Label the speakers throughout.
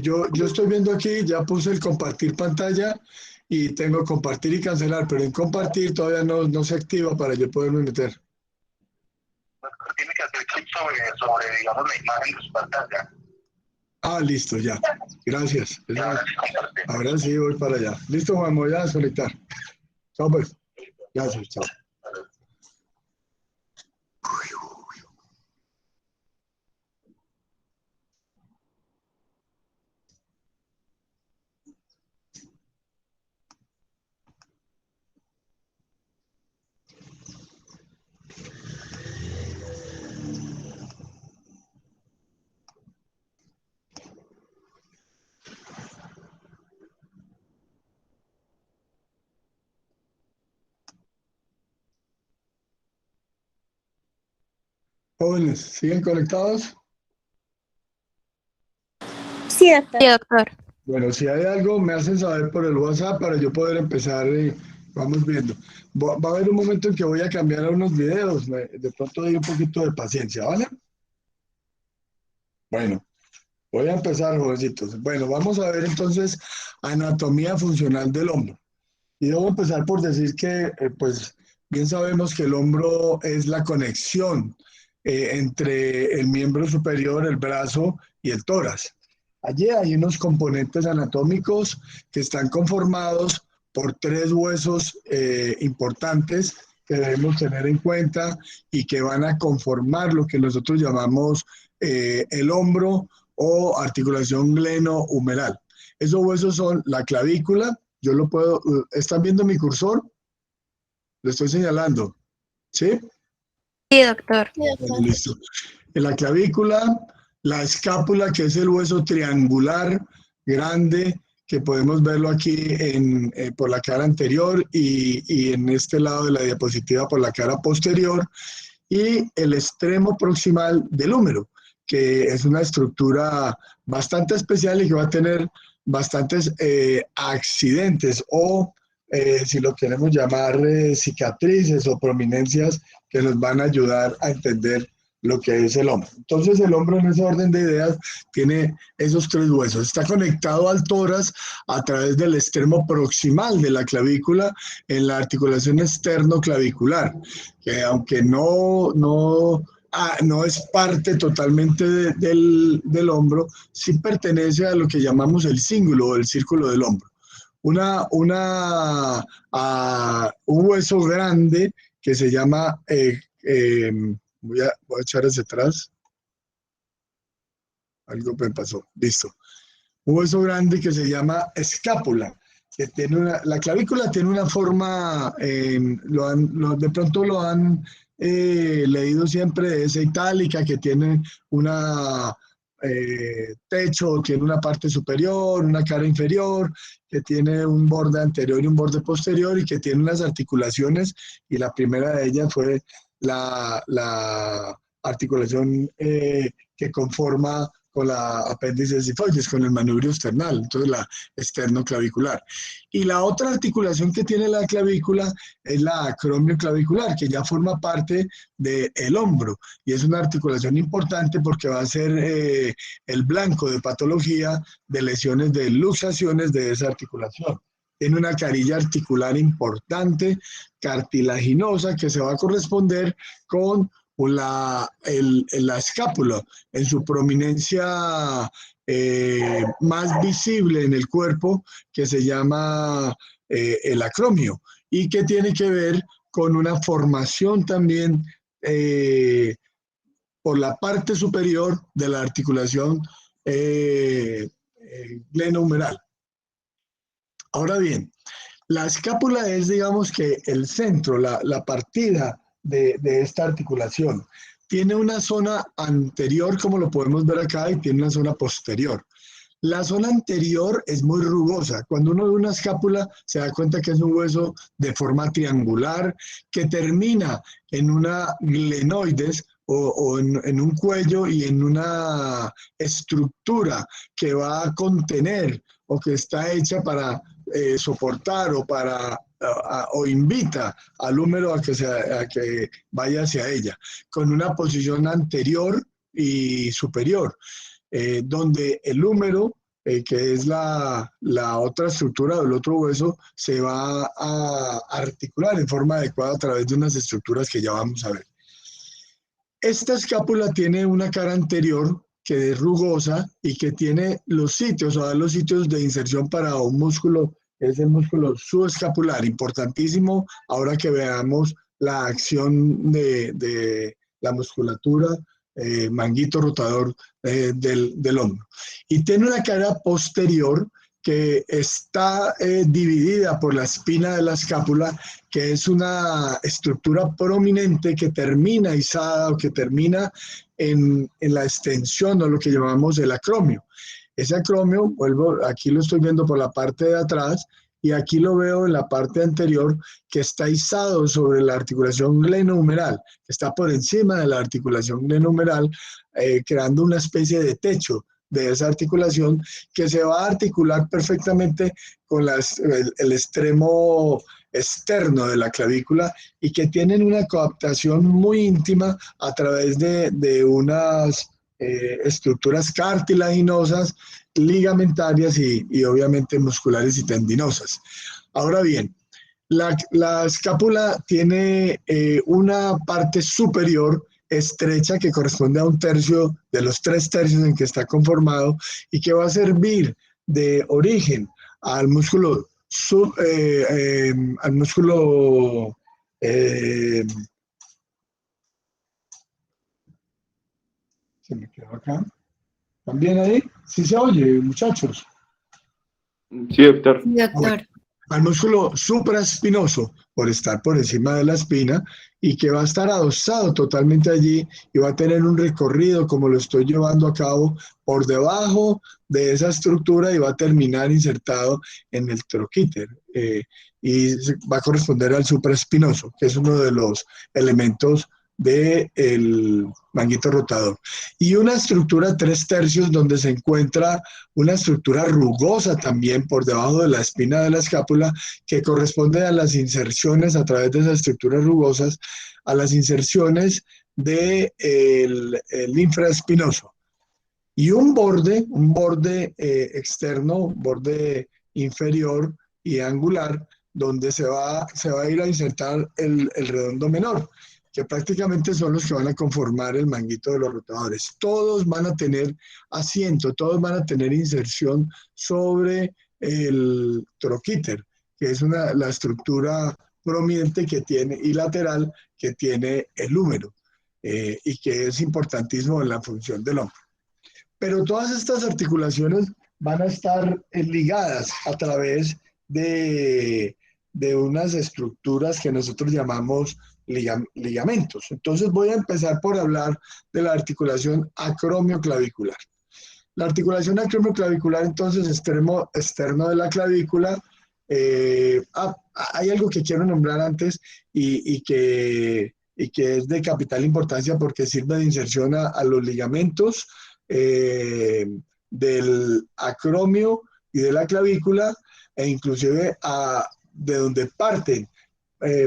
Speaker 1: yo estoy viendo aquí, ya puse el compartir pantalla y tengo compartir y cancelar, pero en compartir todavía no se activa para yo poderme meter.
Speaker 2: Tiene que hacer clic sobre, digamos, la imagen de su pantalla.
Speaker 1: Ah, listo, ya. Gracias.
Speaker 2: Y ahora sí comparte.
Speaker 1: Ahora sí voy para allá. Listo, Juan, me voy a desconectar. Chao, pues. Gracias, chao. Jóvenes, ¿siguen conectados?
Speaker 3: Sí, doctor.
Speaker 4: Sí, doctor.
Speaker 1: Bueno, si hay algo, me hacen saber por el WhatsApp para yo poder empezar. Vamos viendo. Va a haber un momento en que voy a cambiar a unos videos. De pronto hay un poquito de paciencia, ¿vale? Bueno, voy a empezar, jovencitos. Bueno, vamos a ver entonces anatomía funcional del hombro. Y debo empezar por decir que, pues, bien sabemos que el hombro es la conexión entre el miembro superior, el brazo y el tórax. Allí hay unos componentes anatómicos que están conformados por tres huesos importantes que debemos tener en cuenta y que van a conformar lo que nosotros llamamos el hombro o articulación glenohumeral. Esos huesos son la clavícula. Yo lo puedo, ¿están viendo mi cursor? Lo estoy señalando, ¿sí?
Speaker 4: Sí, doctor.
Speaker 1: Bueno, listo. En la clavícula, la escápula, que es el hueso triangular grande, que podemos verlo aquí por la cara anterior y en este lado de la diapositiva por la cara posterior, y el extremo proximal del húmero, que es una estructura bastante especial y que va a tener bastantes accidentes o, si lo queremos llamar, cicatrices o prominencias que nos van a ayudar a entender lo que es el hombro. Entonces el hombro, en ese orden de ideas, tiene esos tres huesos. Está conectado al tórax a través del extremo proximal de la clavícula en la articulación externo-clavicular, que aunque no es parte totalmente del hombro, sí pertenece a lo que llamamos el cíngulo o el círculo del hombro. Un hueso grande que se llama, voy a echar hacia atrás, algo me pasó, listo. Un hueso grande que se llama escápula, que tiene la clavícula tiene una forma, de pronto lo han leído siempre, es itálica, que tiene una techo, tiene una parte superior, una cara inferior, que tiene un borde anterior y un borde posterior y que tiene unas articulaciones, y la primera de ellas fue la articulación que conforma con la apéndice sifoides, con el manubrio external, entonces la esternoclavicular. Y la otra articulación que tiene la clavícula es la acromioclavicular, que ya forma parte del hombro, y es una articulación importante porque va a ser el blanco de patología de lesiones de luxaciones de esa articulación. Tiene una carilla articular importante, cartilaginosa, que se va a corresponder con la escápula en su prominencia más visible en el cuerpo, que se llama el acromio, y que tiene que ver con una formación también por la parte superior de la articulación glenohumeral. Ahora bien, la escápula es, digamos, que el centro, la partida de esta articulación. Tiene una zona anterior, como lo podemos ver acá, y tiene una zona posterior. La zona anterior es muy rugosa. Cuando uno ve una escápula, se da cuenta que es un hueso de forma triangular que termina en una glenoides o en un cuello y en una estructura que va a contener o que está hecha para soportar o invita al húmero a que vaya hacia ella, con una posición anterior y superior, donde el húmero que es la otra estructura del otro hueso, se va a articular en forma adecuada a través de unas estructuras que ya vamos a ver. Esta escápula tiene una cara anterior que es rugosa y que tiene los sitios de inserción para un músculo, que es el músculo subescapular, importantísimo ahora que veamos la acción de la musculatura, manguito rotador del hombro. Y tiene una cara posterior que está dividida por la espina de la escápula, que es una estructura prominente que termina izada o que termina en la extensión o lo que llamamos el acromio. Ese acromio, aquí lo estoy viendo por la parte de atrás y aquí lo veo en la parte anterior, que está izado sobre la articulación glenohumeral, que está por encima de la articulación glenohumeral, creando una especie de techo de esa articulación que se va a articular perfectamente con el extremo externo de la clavícula y que tienen una coaptación muy íntima a través de unas estructuras cartilaginosas, ligamentarias y obviamente musculares y tendinosas. Ahora bien, la escápula tiene una parte superior estrecha que corresponde a un tercio de los 3/3 en que está conformado y que va a servir de origen al músculo se me quedó acá. ¿También ahí? ¿Sí se oye, muchachos?
Speaker 3: Sí, doctor.
Speaker 4: Sí, doctor.
Speaker 1: Al músculo supraespinoso por estar por encima de la espina y que va a estar adosado totalmente allí y va a tener un recorrido como lo estoy llevando a cabo por debajo de esa estructura y va a terminar insertado en el troquíter y va a corresponder al supraespinoso, que es uno de los elementos del manguito rotador. Y una estructura 3/3 donde se encuentra una estructura rugosa también por debajo de la espina de la escápula que corresponde a las inserciones a través de esas estructuras rugosas, a las inserciones del infraespinoso. Y un borde externo, borde inferior y angular, donde se va a ir a insertar el redondo menor, que prácticamente son los que van a conformar el manguito de los rotadores. Todos van a tener asiento, todos van a tener inserción sobre el troquíter, que es la estructura prominente que tiene y lateral que tiene el húmero y que es importantísimo en la función del hombro. Pero todas estas articulaciones van a estar ligadas a través de unas estructuras que nosotros llamamos ligamentos. Entonces voy a empezar por hablar de la articulación acromioclavicular. La articulación acromioclavicular, entonces, externo de la clavícula. Hay algo que quiero nombrar antes y que es de capital importancia porque sirve de inserción a los ligamentos del acromio y de la clavícula e inclusive de donde parten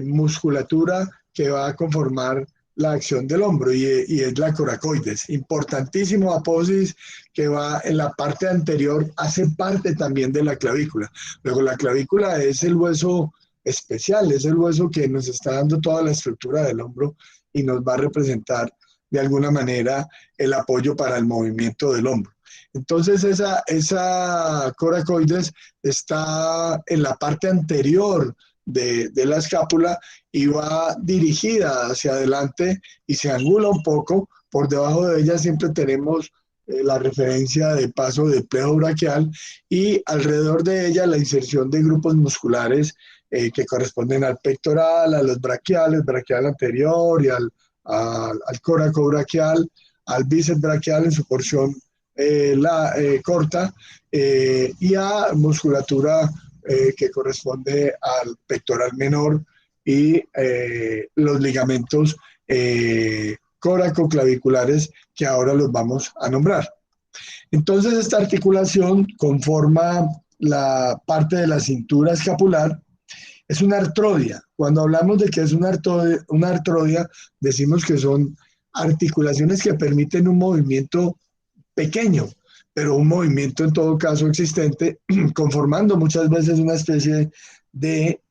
Speaker 1: musculatura que va a conformar la acción del hombro y es la coracoides. Importantísimo apófisis que va en la parte anterior, hace parte también de la clavícula. Luego la clavícula es el hueso especial, es el hueso que nos está dando toda la estructura del hombro y nos va a representar de alguna manera el apoyo para el movimiento del hombro. Entonces esa coracoides está en la parte anterior de la escápula y va dirigida hacia adelante y se angula un poco. Por debajo de ella siempre tenemos la referencia de paso de pleo braquial y alrededor de ella la inserción de grupos musculares que corresponden al pectoral, a los braquiales, braquial anterior y al coracobraquial, al bíceps braquial en su porción corta y a musculatura que corresponde al pectoral menor y los ligamentos coracoclaviculares que ahora los vamos a nombrar. Entonces esta articulación conforma la parte de la cintura escapular. Es una artrodia. Cuando hablamos de que es una artrodia, decimos que son articulaciones que permiten un movimiento pequeño, pero un movimiento en todo caso existente, conformando muchas veces una especie de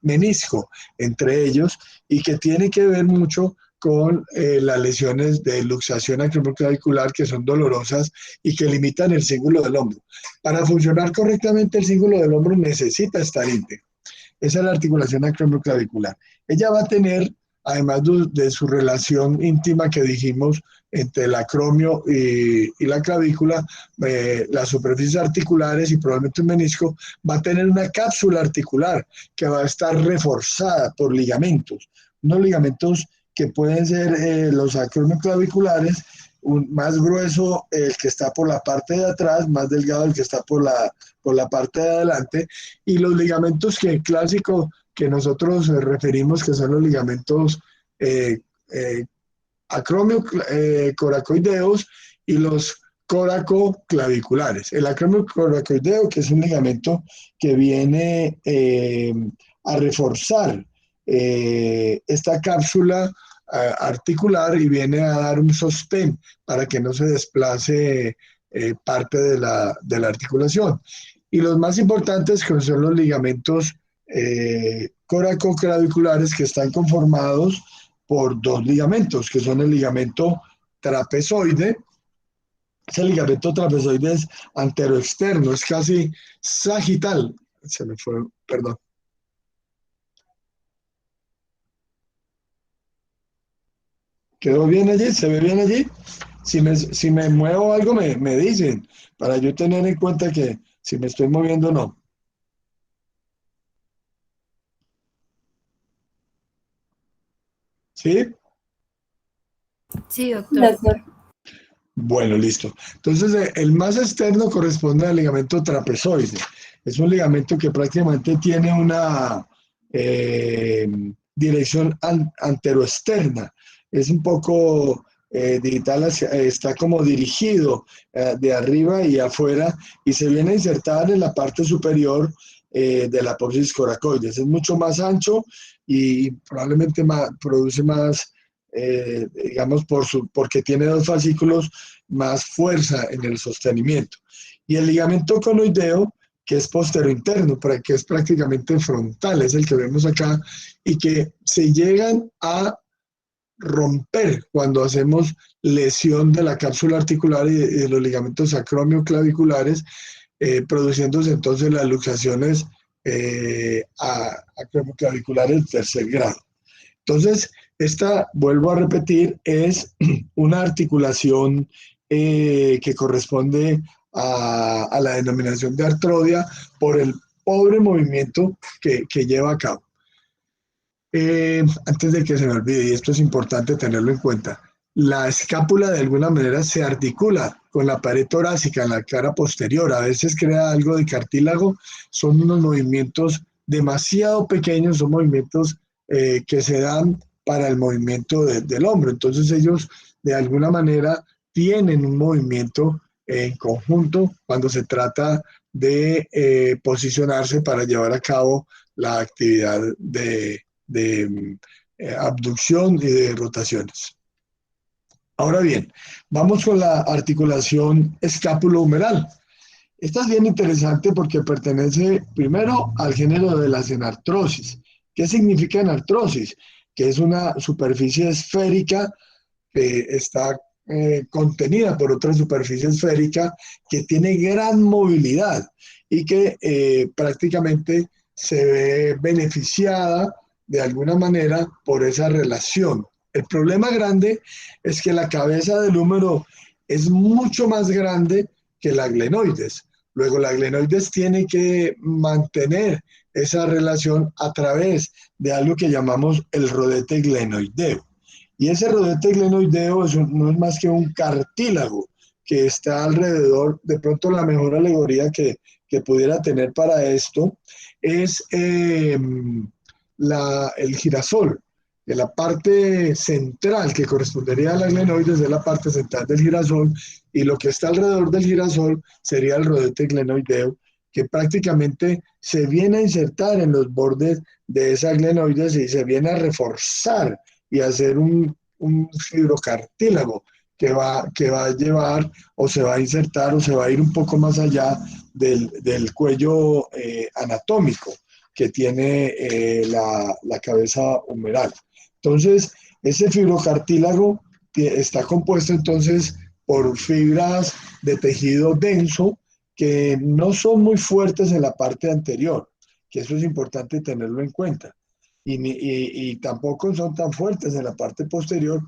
Speaker 1: menisco entre ellos y que tiene que ver mucho con las lesiones de luxación acromioclavicular que son dolorosas y que limitan el cíngulo del hombro. Para funcionar correctamente el cíngulo del hombro necesita estar íntegro. Esa es la articulación acromioclavicular. Ella va a tener, además de su relación íntima que dijimos entre el acromio y la clavícula, las superficies articulares y probablemente un menisco, va a tener una cápsula articular que va a estar reforzada por ligamentos, unos ligamentos que pueden ser los acromioclaviculares, más grueso el que está por la parte de atrás, más delgado el que está por la parte de adelante, y los ligamentos que clásico que nosotros referimos que son los ligamentos acromio-coracoideos y los coracoclaviculares. El acromio-coracoideo, que es un ligamento que viene a reforzar esta cápsula articular y viene a dar un sostén para que no se desplace parte de la articulación. Y los más importantes que son los ligamentos coracoclaviculares, que están conformados por dos ligamentos, que son el ligamento trapezoide. Ese ligamento trapezoide es anteroexterno, es casi sagital. Se me fue, perdón. ¿Quedó bien allí? ¿Se ve bien allí? Si me muevo algo, me dicen, para yo tener en cuenta que si me estoy moviendo o no. ¿Sí?
Speaker 4: Sí, doctor.
Speaker 1: Bueno, listo. Entonces, el más externo corresponde al ligamento trapezoide. Es un ligamento que prácticamente tiene una dirección anteroexterna. Es un poco digital, está como dirigido de arriba y afuera y se viene a insertar en la parte superior de la apófisis coracoides. Es mucho más ancho y probablemente produce más, digamos, porque tiene dos fascículos, más fuerza en el sostenimiento. Y el ligamento conoideo, que es posterointerno, que es prácticamente frontal, es el que vemos acá, y que se llegan a romper cuando hacemos lesión de la cápsula articular y de los ligamentos acromioclaviculares, produciéndose entonces las luxaciones acromioclaviculares de tercer grado. Entonces, esta, vuelvo a repetir, es una articulación que corresponde a la denominación de artrodia por el pobre movimiento que lleva a cabo. Antes de que se me olvide, y esto es importante tenerlo en cuenta, la escápula de alguna manera se articula con la pared torácica en la cara posterior, a veces crea algo de cartílago, son unos movimientos demasiado pequeños, son movimientos que se dan para el movimiento del hombro, entonces ellos de alguna manera tienen un movimiento en conjunto cuando se trata de posicionarse para llevar a cabo la actividad de abducción y de rotaciones. Ahora bien, vamos con la articulación escápulo-humeral. Esta es bien interesante porque pertenece primero al género de las enartrosis. ¿Qué significa enartrosis? Que es una superficie esférica que está contenida por otra superficie esférica que tiene gran movilidad y que prácticamente se ve beneficiada de alguna manera por esa relación. El problema grande es que la cabeza del húmero es mucho más grande que la glenoides. Luego la glenoides tiene que mantener esa relación a través de algo que llamamos el rodete glenoideo. Y ese rodete glenoideo no es más que un cartílago que está alrededor. De pronto la mejor alegoría que pudiera tener para esto es el girasol, de la parte central que correspondería a la glenoides de la parte central del girasol, y lo que está alrededor del girasol sería el rodete glenoideo, que prácticamente se viene a insertar en los bordes de esa glenoides y se viene a reforzar y hacer un fibrocartílago que va a llevar o se va a insertar o se va a ir un poco más allá del cuello anatómico que tiene la cabeza humeral. Entonces, ese fibrocartílago está compuesto entonces por fibras de tejido denso que no son muy fuertes en la parte anterior, que eso es importante tenerlo en cuenta. Y tampoco son tan fuertes en la parte posterior,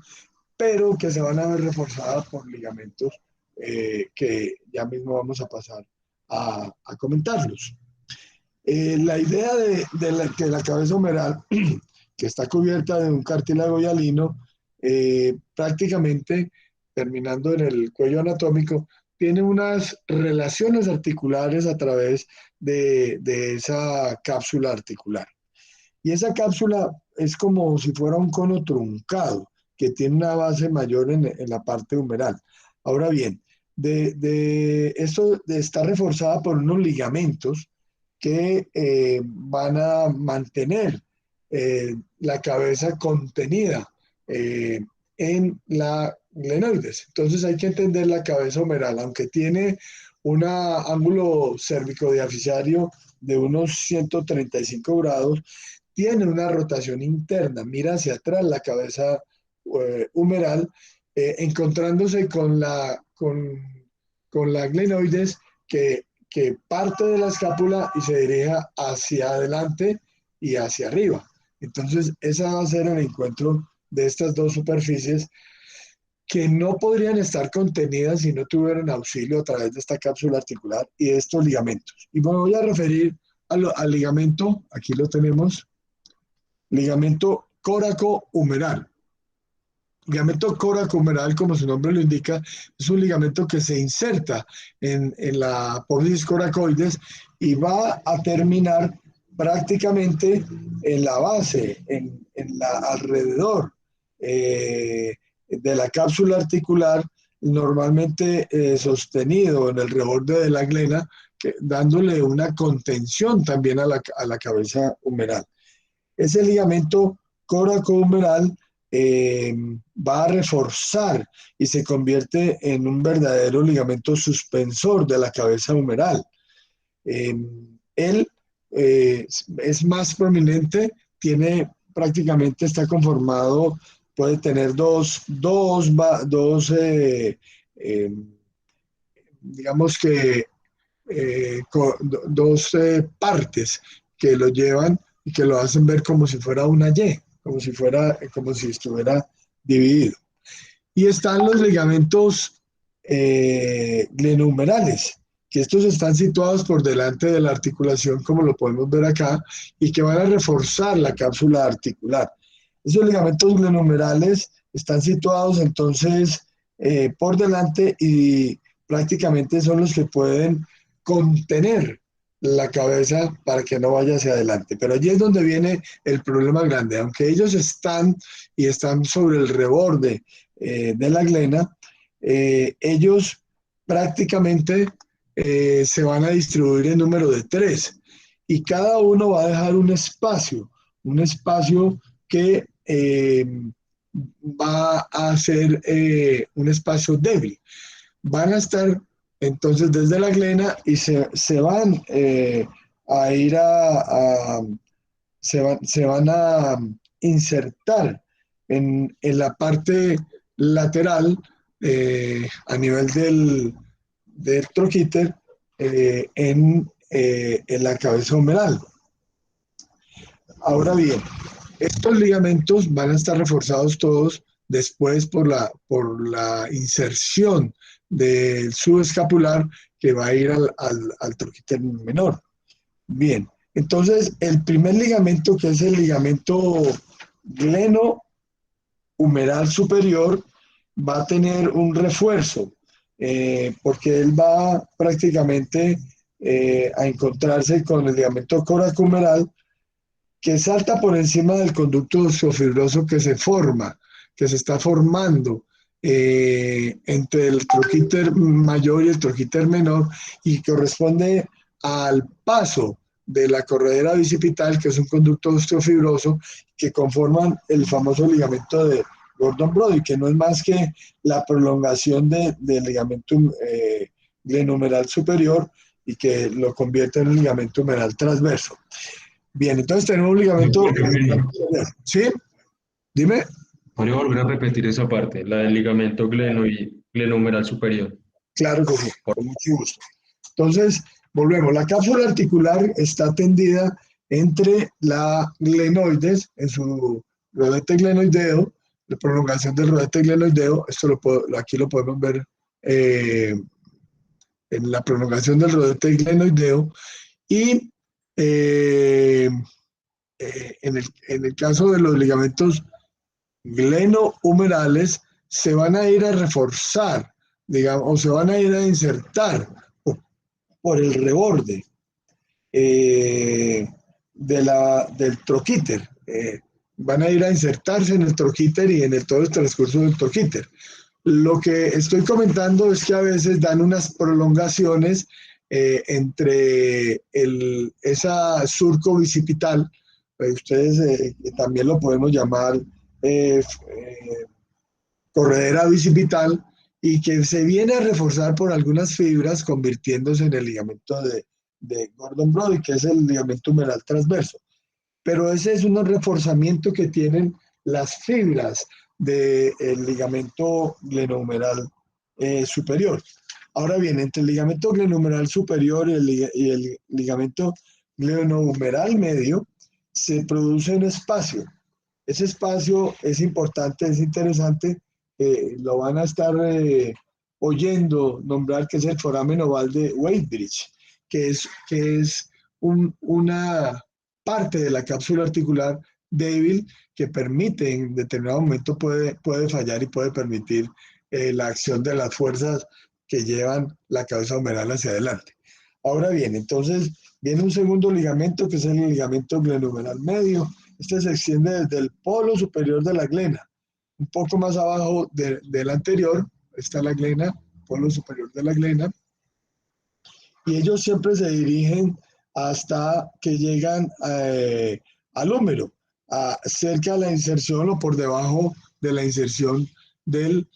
Speaker 1: pero que se van a ver reforzadas por ligamentos que ya mismo vamos a pasar a comentarlos. La idea que la cabeza humeral, que está cubierta de un cartílago hialino, prácticamente terminando en el cuello anatómico, tiene unas relaciones articulares a través de esa cápsula articular. Y esa cápsula es como si fuera un cono truncado, que tiene una base mayor en la parte humeral. Ahora bien, esto está reforzada por unos ligamentos que van a mantener la cabeza contenida en la glenoides. Entonces hay que entender la cabeza humeral, aunque tiene un ángulo cérvico-diafisario de unos 135 grados, tiene una rotación interna, mira hacia atrás la cabeza humeral, encontrándose con la glenoides que parte de la escápula y se dirige hacia adelante y hacia arriba. Entonces, ese va a ser el encuentro de estas dos superficies que no podrían estar contenidas si no tuvieran auxilio a través de esta cápsula articular y de estos ligamentos. Y me voy a referir al ligamento, aquí lo tenemos, ligamento córaco-humeral. Ligamento córaco-humeral, como su nombre lo indica, es un ligamento que se inserta en la apófisis coracoides y va a terminar prácticamente en la base, alrededor de la cápsula articular, normalmente sostenido en el reborde de la glena, dándole una contención también a la cabeza humeral. Ese ligamento córaco-humeral va a reforzar y se convierte en un verdadero ligamento suspensor de la cabeza humeral. Él es más prominente, está conformado, puede tener digamos que dos partes que lo llevan y que lo hacen ver como si fuera una Y, como si estuviera dividido. Y están los ligamentos glenohumerales, que estos están situados por delante de la articulación, como lo podemos ver acá, y que van a reforzar la cápsula articular. Esos ligamentos glenohumerales están situados entonces por delante y prácticamente son los que pueden contener la cabeza para que no vaya hacia adelante. Pero allí es donde viene el problema grande. Aunque ellos están sobre el reborde de la glena, ellos prácticamente se van a distribuir en número de 3 y cada uno va a dejar un espacio que va a ser un espacio débil. Van a estar entonces desde la glena y se van a ir se van a insertar en la parte lateral a nivel del troquíter en la cabeza humeral. Ahora bien, estos ligamentos van a estar reforzados todos después por la inserción del subescapular que va a ir al troquíter menor. Bien, entonces el primer ligamento, que es el ligamento glenohumeral superior, va a tener un refuerzo porque él va prácticamente a encontrarse con el ligamento coracohumeral, que salta por encima del conducto osteofibroso que se está formando entre el troquíter mayor y el troquíter menor, y corresponde al paso de la corredera bicipital, que es un conducto osteofibroso, que conforman el famoso ligamento de Gordon Brody, que no es más que la prolongación del ligamento glenohumeral superior y que lo convierte en un ligamento humeral transverso. Bien, entonces tenemos un ligamento... ¿Sí? Dime.
Speaker 3: Voy a volver a repetir esa parte, la del ligamento glenohumeral superior.
Speaker 1: Claro que sí, con mucho gusto. Entonces, volvemos. La cápsula articular está tendida entre la glenoides, en su rodete glenoideo, la prolongación del rodete glenoideo, aquí lo podemos ver en la prolongación del rodete glenoideo, y en el caso de los ligamentos glenohumerales, se van a ir a reforzar, digamos, o se van a ir a insertar por el reborde del troquíter. Van a ir a insertarse en el troquíter y en todo el transcurso del troquíter. Lo que estoy comentando es que a veces dan unas prolongaciones entre esa surco bicipital, ustedes también lo podemos llamar corredera bicipital, y que se viene a reforzar por algunas fibras convirtiéndose en el ligamento de Gordon Brody, que es el ligamento humeral transverso. Pero ese es un reforzamiento que tienen las fibras del ligamento glenohumeral superior. Ahora bien, entre el ligamento glenohumeral superior y el ligamento glenohumeral medio se produce un espacio. Ese espacio es importante, es interesante, lo van a estar oyendo nombrar, que es el foramen oval de Weisbrich, que es una parte de la cápsula articular débil que permite, en determinado momento puede fallar y puede permitir la acción de las fuerzas que llevan la cabeza humeral hacia adelante. Ahora bien, entonces viene un segundo ligamento, que es el ligamento glenohumeral medio. Este se extiende desde el polo superior de la glena, un poco más abajo del anterior, está la glena, polo superior de la glena, y ellos siempre se dirigen hasta que llegan al húmero, cerca de la inserción o por debajo de la inserción del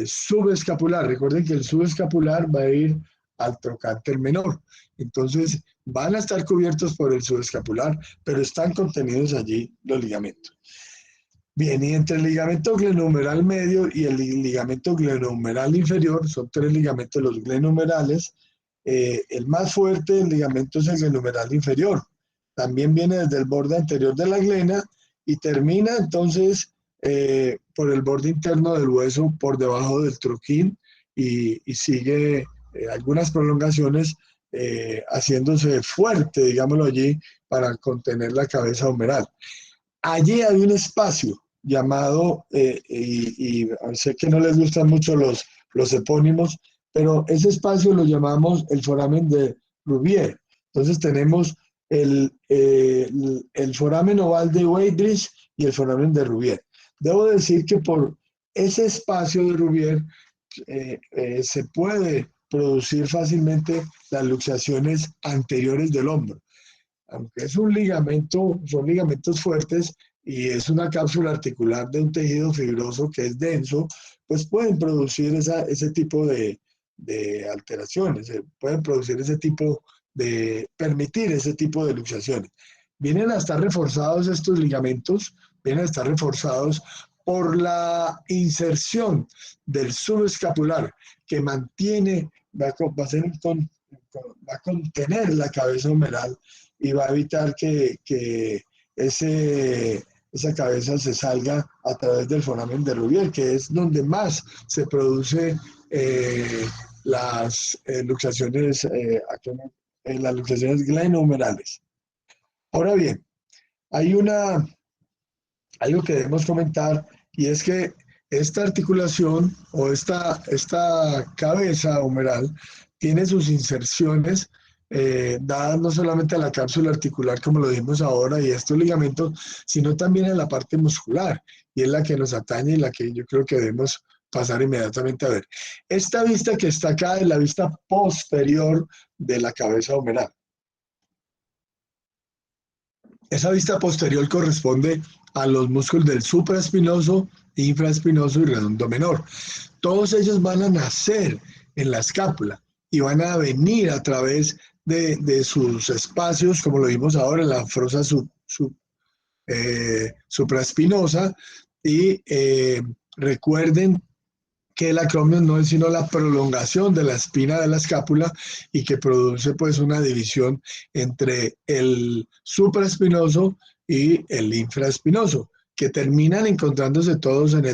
Speaker 1: subescapular. Recuerden que el subescapular va a ir al trocánter menor. Entonces, van a estar cubiertos por el subescapular, pero están contenidos allí los ligamentos. Bien, y entre el ligamento glenohumeral medio y el ligamento glenohumeral inferior, son tres ligamentos los glenohumerales, el más fuerte del ligamento es el glenohumeral inferior. También viene desde el borde anterior de la glena y termina entonces por el borde interno del hueso, por debajo del troquín, y sigue algunas prolongaciones haciéndose fuerte, digámoslo allí, para contener la cabeza humeral. Allí hay un espacio llamado, y sé que no les gustan mucho los epónimos, pero ese espacio lo llamamos el foramen de Rubier. Entonces tenemos el foramen oval de Weisbrich y el foramen de Rubier. Debo decir que por ese espacio de Rubier se puede producir fácilmente las luxaciones anteriores del hombro. Aunque es un ligamento, son ligamentos fuertes y es una cápsula articular de un tejido fibroso que es denso, pues pueden producir ese tipo de alteraciones, pueden producir permitir ese tipo de luxaciones. Vienen a estar reforzados estos ligamentos, vienen a estar reforzados por la inserción del subescapular que mantiene, va a contener la cabeza humeral y va a evitar que esa cabeza se salga a través del foramen de Rubier, que es donde más se produce las luxaciones glenohumerales. Ahora bien, hay algo que debemos comentar, y es que esta articulación o esta cabeza humeral tiene sus inserciones dadas no solamente a la cápsula articular, como lo dijimos ahora, y estos ligamentos, sino también en la parte muscular, y es la que nos atañe y la que yo creo que debemos pasar inmediatamente a ver. Esta vista que está acá es la vista posterior de la cabeza humeral. Esa vista posterior corresponde a los músculos del supraespinoso, infraespinoso y redondo menor. Todos ellos van a nacer en la escápula y van a venir a través de sus espacios, como lo vimos ahora en la fosa supraespinosa. Y recuerden que el acromion no es sino la prolongación de la espina de la escápula y que produce pues una división entre el supraespinoso y el infraespinoso, que terminan encontrándose todos en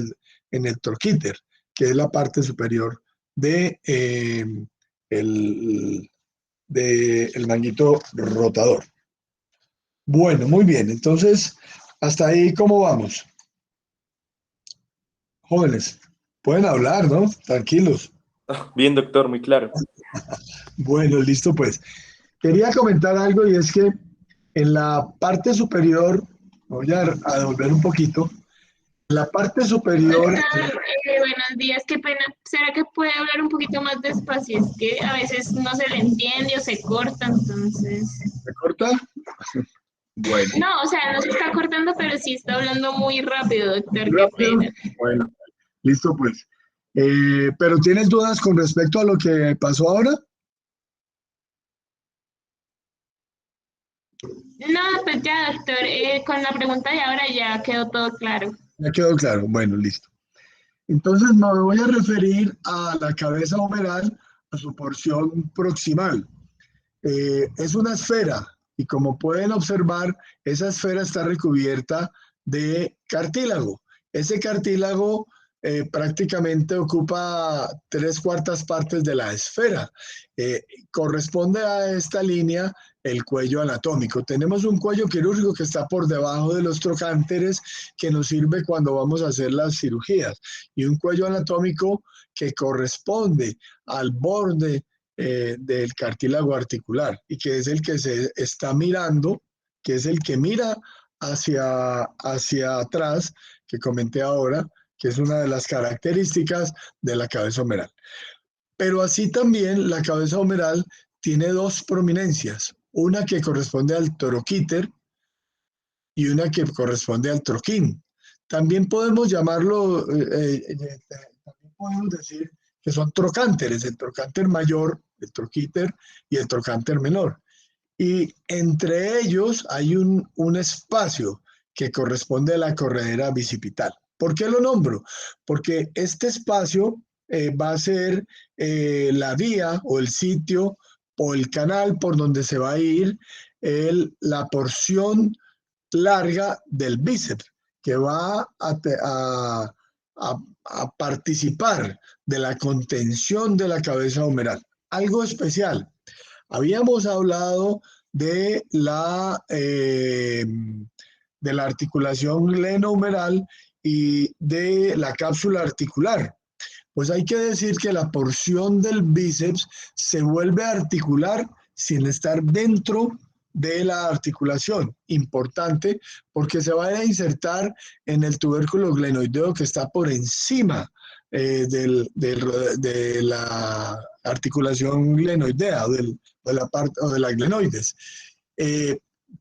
Speaker 1: el troquíter, que es la parte superior de, el manguito rotador. Bueno, muy bien. Entonces, hasta ahí, ¿cómo vamos? Jóvenes, pueden hablar, ¿no? Tranquilos.
Speaker 5: Bien, doctor, muy claro.
Speaker 1: Bueno, listo, pues. Quería comentar algo y es que en la parte superior, voy a devolver un poquito, en la parte superior,
Speaker 6: Doctor, buenos días, qué pena. ¿Será que puede hablar un poquito más despacio? Es que a veces no se le entiende o se corta, entonces.
Speaker 1: ¿se corta? Bueno.
Speaker 6: No, o sea, no se está cortando, pero sí está hablando muy rápido, doctor, qué
Speaker 1: ¿Rápido?
Speaker 6: pena.
Speaker 1: Bueno, listo, pues. ¿Pero tienes dudas con respecto a lo que pasó ahora?
Speaker 6: No, pues ya, doctor, con la pregunta de ahora ya quedó todo claro.
Speaker 1: Ya quedó claro. Bueno, listo. Entonces me voy a referir a la cabeza humeral, a su porción proximal. Es una esfera y como pueden observar, esa esfera está recubierta de cartílago. Ese cartílago prácticamente ocupa 3/4 partes de la esfera. Corresponde a esta línea el cuello anatómico. Tenemos un cuello quirúrgico que está por debajo de los trocánteres que nos sirve cuando vamos a hacer las cirugías y un cuello anatómico que corresponde al borde del cartílago articular y que es el que se está mirando, que es el que mira hacia atrás, que comenté ahora, que es una de las características de la cabeza humeral. Pero así también la cabeza humeral tiene dos prominencias, una que corresponde al troquíter y una que corresponde al troquín. También podemos llamarlo, también podemos decir que son trocánteres, el trocánter mayor, el troquíter y el trocánter menor. Y entre ellos hay un espacio que corresponde a la corredera bicipital. ¿Por qué lo nombro? Porque este espacio va a ser la vía o el sitio o el canal por donde se va a ir la porción larga del bíceps, que va a participar de la contención de la cabeza humeral. Algo especial. Habíamos hablado de la articulación glenohumeral y de la cápsula articular. Pues hay que decir que la porción del bíceps se vuelve a articular sin estar dentro de la articulación. Importante porque se va a insertar en el tubérculo glenoideo que está por encima de la articulación glenoidea de la parte o de las glenoides.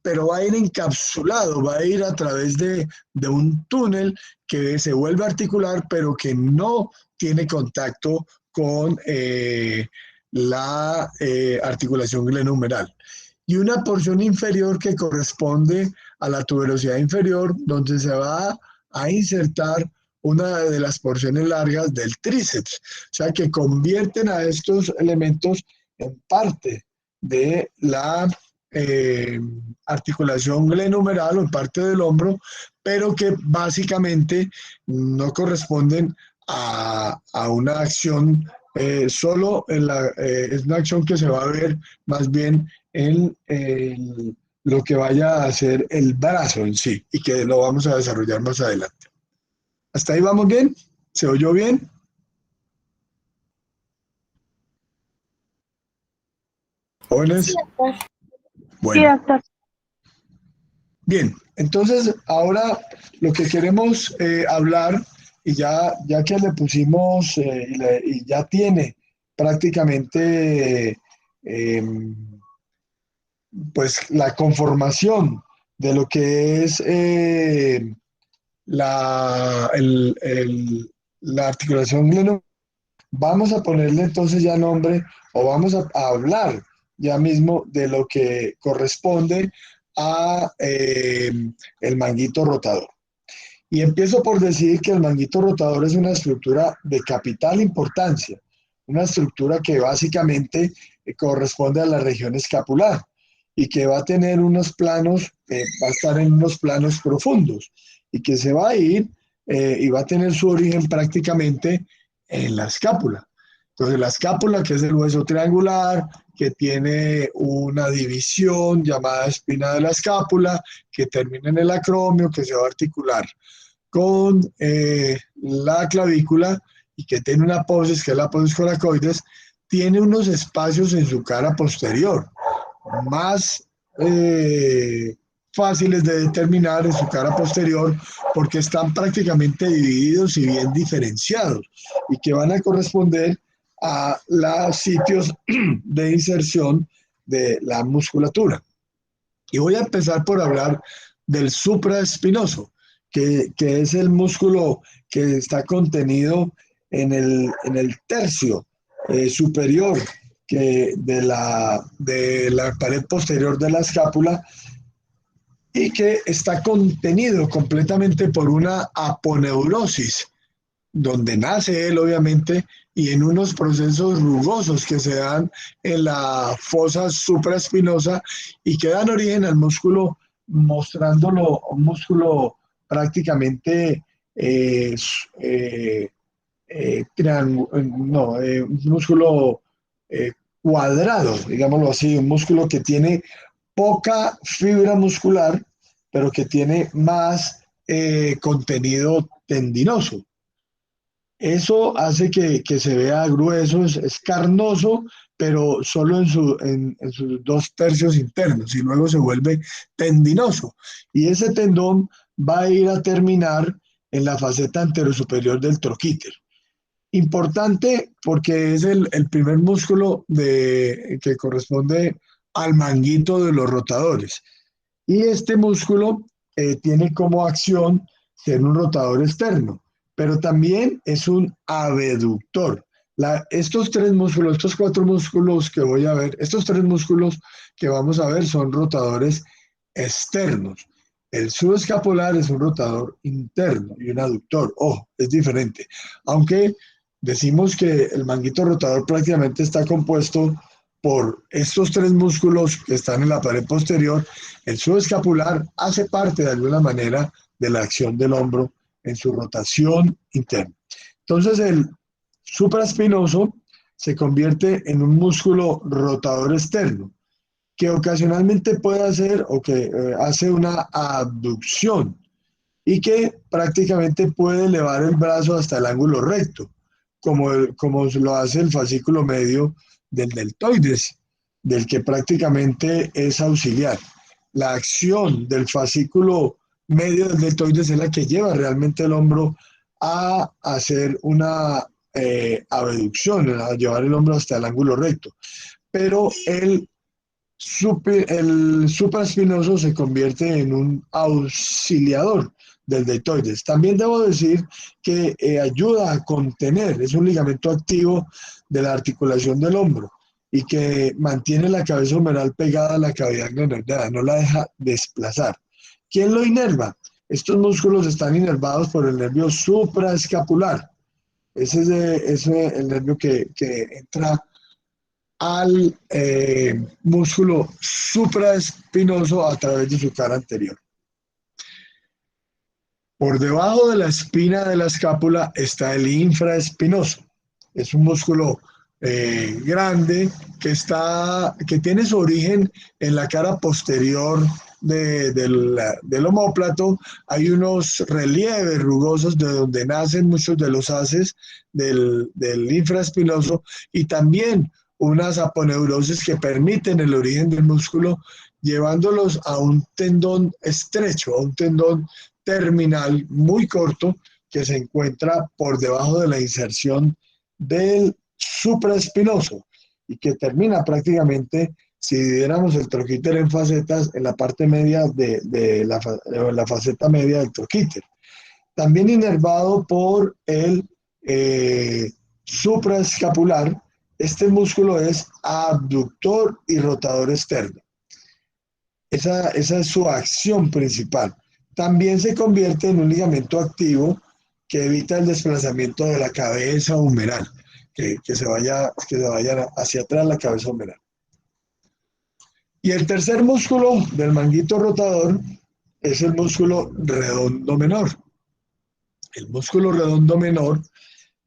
Speaker 1: Pero va a ir encapsulado, va a ir a través de un túnel que se vuelve articular, pero que no tiene contacto con la articulación glenohumeral. Y una porción inferior que corresponde a la tuberosidad inferior, donde se va a insertar una de las porciones largas del tríceps. O sea, que convierten a estos elementos en parte de la articulación glenohumeral o en parte del hombro, pero que básicamente no corresponden a una acción solo es una acción que se va a ver más bien en lo que vaya a ser el brazo en sí y que lo vamos a desarrollar más adelante. ¿Hasta ahí vamos bien? ¿Se oyó bien? ¿Jóvenes?
Speaker 7: Sí, doctor.
Speaker 1: Bueno.
Speaker 7: Sí, doctor.
Speaker 1: Bien, entonces ahora lo que queremos hablar, y ya que le pusimos y ya tiene prácticamente pues la conformación de lo que es la articulación glenohumeral. Vamos a ponerle entonces ya nombre o vamos a hablar ya mismo de lo que corresponde a el manguito rotador. Y empiezo por decir que el manguito rotador es una estructura de capital importancia, una estructura que básicamente corresponde a la región escapular y que va a tener unos planos, va a estar en unos planos profundos y que se va a ir y va a tener su origen prácticamente en la escápula. Entonces la escápula, que es el hueso triangular, que tiene una división llamada espina de la escápula, que termina en el acromio, que se va a articular con la clavícula y que tiene una apófisis, que es la apófisis coracoides, tiene unos espacios en su cara posterior, más fáciles de determinar en su cara posterior porque están prácticamente divididos y bien diferenciados y que van a corresponder a los sitios de inserción de la musculatura. Y voy a empezar por hablar del supraespinoso, que es el músculo que está contenido en el tercio superior de la pared posterior de la escápula y que está contenido completamente por una aponeurosis, donde nace él obviamente, y en unos procesos rugosos que se dan en la fosa supraespinosa y que dan origen al músculo, mostrándolo un músculo prácticamente un músculo cuadrado, digámoslo así, un músculo que tiene poca fibra muscular, pero que tiene más contenido tendinoso. Eso hace que se vea grueso, es carnoso, pero solo en sus 2/3 internos y luego se vuelve tendinoso. Y ese tendón va a ir a terminar en la faceta anterosuperior del troquíter. Importante porque es el primer músculo que corresponde al manguito de los rotadores. Y este músculo tiene como acción ser un rotador externo, pero también es un abductor. Estos 3 músculos, estos 4 músculos que voy a ver, estos 3 músculos que vamos a ver son rotadores externos. El subescapular es un rotador interno y un aductor. Ojo, es diferente. Aunque decimos que el manguito rotador prácticamente está compuesto por estos 3 músculos que están en la pared posterior, el subescapular hace parte de alguna manera de la acción del hombro en su rotación interna. Entonces el supraespinoso se convierte en un músculo rotador externo que ocasionalmente puede hacer o que hace una abducción y que prácticamente puede elevar el brazo hasta el ángulo recto, como lo hace el fascículo medio del deltoides, del que prácticamente es auxiliar. La acción del fascículo medio del deltoides es la que lleva realmente el hombro a hacer una abducción, a llevar el hombro hasta el ángulo recto. Pero el supraespinoso se convierte en un auxiliador del deltoides. También debo decir que ayuda a contener, es un ligamento activo de la articulación del hombro y que mantiene la cabeza humeral pegada a la cavidad glenoidea, no la deja desplazar. ¿Quién lo inerva? Estos músculos están inervados por el nervio supraescapular. Ese es el nervio que entra al músculo supraespinoso a través de su cara anterior. Por debajo de la espina de la escápula está el infraespinoso. Es un músculo grande que tiene su origen en la cara posterior del omóplato. Hay unos relieves rugosos de donde nacen muchos de los haces del infraespinoso y también unas aponeurosis que permiten el origen del músculo, llevándolos a un tendón estrecho, a un tendón terminal muy corto que se encuentra por debajo de la inserción del supraespinoso y que termina prácticamente, si dividiéramos el troquíter en facetas, en la parte media de la faceta media del troquíter. también inervado por el supraescapular. Este músculo es abductor y rotador externo. Esa es su acción principal. También se convierte en un ligamento activo que evita el desplazamiento de la cabeza humeral, que se vaya hacia atrás la cabeza humeral. Y el tercer músculo del manguito rotador es el músculo redondo menor. El músculo redondo menor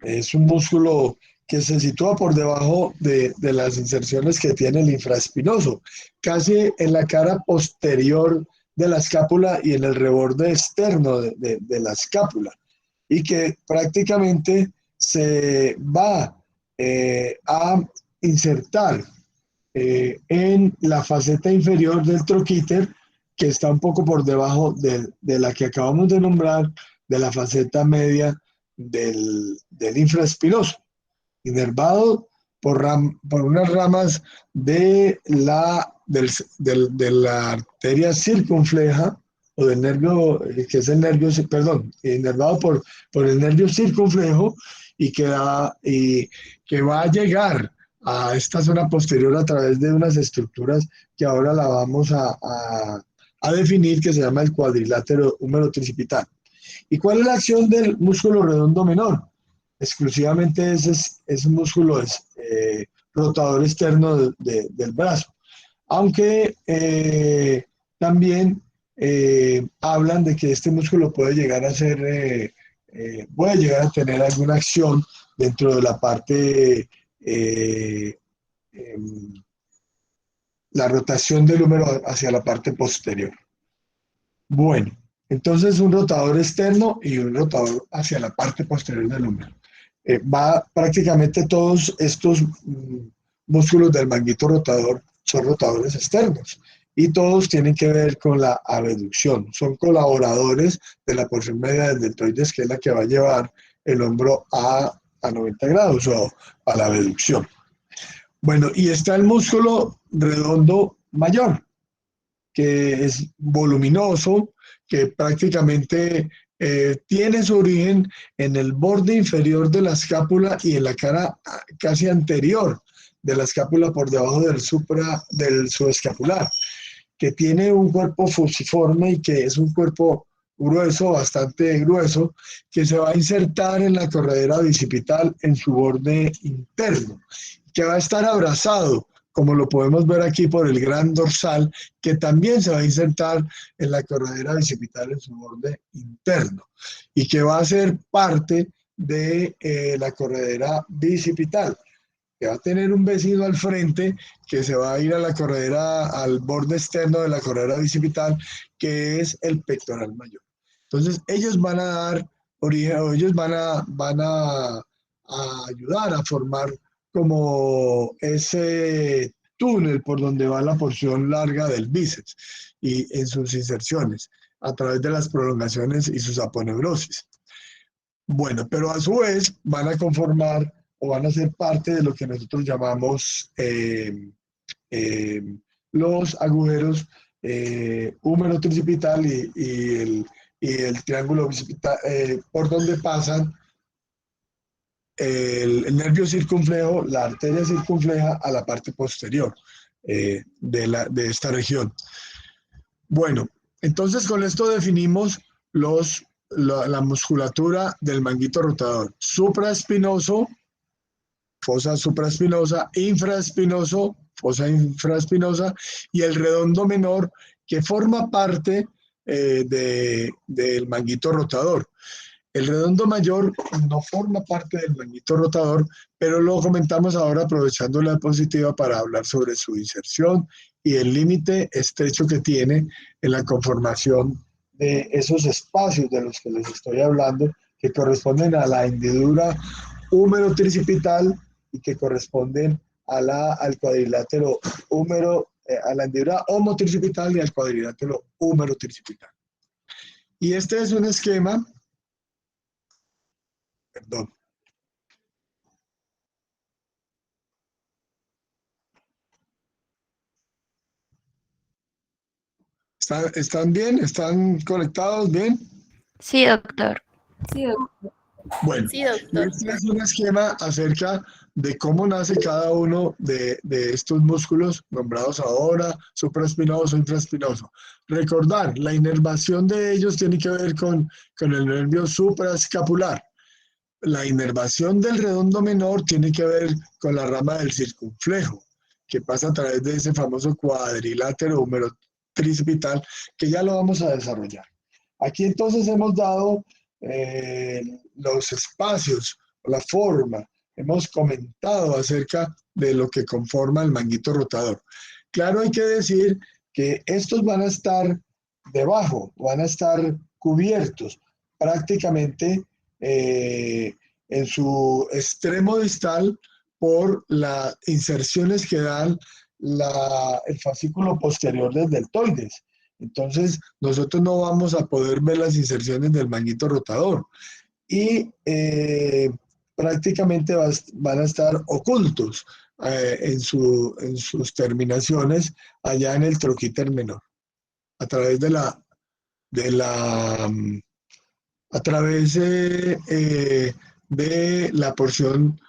Speaker 1: es un músculo que se sitúa por debajo de las inserciones que tiene el infraespinoso, casi en la cara posterior de la escápula y en el reborde externo de la escápula, y que prácticamente se va a insertar en la faceta inferior del troquíter, que está un poco por debajo de la que acabamos de nombrar, de la faceta media del infraespinoso, inervado por unas ramas de la arteria circunfleja, o del nervio, que es el nervio, perdón, inervado por el nervio circunflejo, y que va a llegar a esta zona posterior a través de unas estructuras que ahora la vamos a definir, que se llama el cuadrilátero húmero-tricipital. ¿Y cuál es la acción del músculo redondo menor? Exclusivamente es un músculo rotador externo del brazo, aunque también hablan de que este músculo puede llegar a tener alguna acción dentro de la parte, la rotación del húmero hacia la parte posterior. Bueno, entonces un rotador externo y un rotador hacia la parte posterior del húmero. Va prácticamente todos estos músculos del manguito rotador son rotadores externos, y todos tienen que ver con la abducción. Son colaboradores de la porción media del deltoides, que es la que va a llevar el hombro a 90 grados o a la abducción. Bueno, y está el músculo redondo mayor, que es voluminoso, que prácticamente tiene su origen en el borde inferior de la escápula y en la cara casi anterior de la escápula, por debajo del subescapular, que tiene un cuerpo fusiforme y que es un cuerpo grueso, bastante grueso, que se va a insertar en la corredera bicipital en su borde interno, que va a estar abrazado, como lo podemos ver aquí, por el gran dorsal, que también se va a insertar en la corredera bicipital en su borde interno, y que va a ser parte de la corredera bicipital, que va a tener un vecino al frente que se va a ir a la corredera, al borde externo de la corredera bicipital, que es el pectoral mayor. Entonces, ellos van a dar origen, o ellos van a ayudar a formar como ese túnel por donde va la porción larga del bíceps y en sus inserciones, a través de las prolongaciones y sus aponeurosis. Bueno, pero a su vez van a conformar o van a ser parte de lo que nosotros llamamos los agujeros húmero-tricipital y el triángulo bicipital, por donde pasan el nervio circunflejo, la arteria circunfleja, a la parte posterior de esta región. Bueno, entonces con esto definimos la musculatura del manguito rotador: supraespinoso, fosa supraespinosa; infraespinoso, fosa infraespinosa; y el redondo menor, que forma parte del manguito rotador. El redondo mayor no forma parte del manguito rotador, pero lo comentamos ahora, aprovechando la diapositiva para hablar sobre su inserción y el límite estrecho que tiene en la conformación de esos espacios de los que les estoy hablando, que corresponden a la hendidura húmero-tricipital y que corresponden al cuadrilátero a la hendidura homotricipital y al cuadrilátero húmero-tricipital. Y este es un esquema. Perdón. ¿Están bien? ¿Están conectados bien?
Speaker 4: Sí, doctor. Sí, doctor.
Speaker 1: Bueno,
Speaker 7: Sí, doctor.
Speaker 1: este es un esquema acerca de cómo nace cada uno de estos músculos nombrados ahora, supraespinoso, infraespinoso. Recordar, la inervación de ellos tiene que ver con el nervio supraescapular. La inervación del redondo menor tiene que ver con la rama del circunflejo, que pasa a través de ese famoso cuadrilátero húmero tricipital, que ya lo vamos a desarrollar. Aquí entonces hemos dado los espacios, la forma, hemos comentado acerca de lo que conforma el manguito rotador. Claro, hay que decir que estos van a estar debajo, van a estar cubiertos prácticamente en su extremo distal por las inserciones que dan el fascículo posterior del deltoides. Entonces, nosotros no vamos a poder ver las inserciones del manguito rotador y prácticamente van a estar ocultos en sus terminaciones allá en el troquíter menor, a través a través de la porción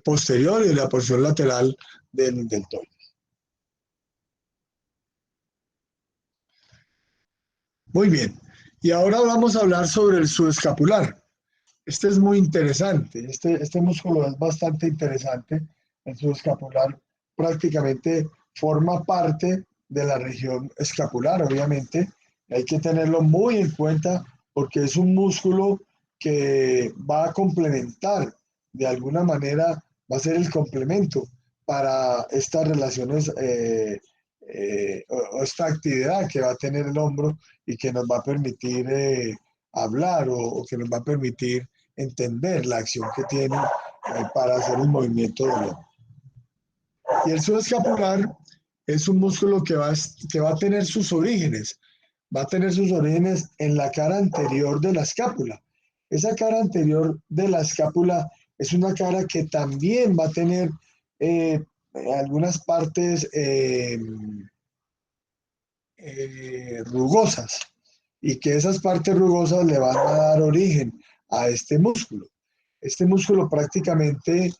Speaker 1: posterior y la porción lateral del deltoides. Muy bien, y ahora vamos a hablar sobre el subescapular. Este es muy interesante, este músculo es bastante interesante. El subescapular prácticamente forma parte de la región escapular, obviamente. Hay que tenerlo muy en cuenta porque es un músculo que va a complementar, de alguna manera, va a ser el complemento para estas relaciones o esta actividad que va a tener el hombro y que nos va a permitir hablar o que nos va a permitir entender la acción que tiene para hacer el movimiento del hombro. Y el subescapular es un músculo que va a tener sus orígenes. Va a tener sus orígenes en la cara anterior de la escápula. Esa cara anterior de la escápula es una cara que también va a tener algunas partes rugosas y que esas partes rugosas le van a dar origen a este músculo. Este músculo prácticamente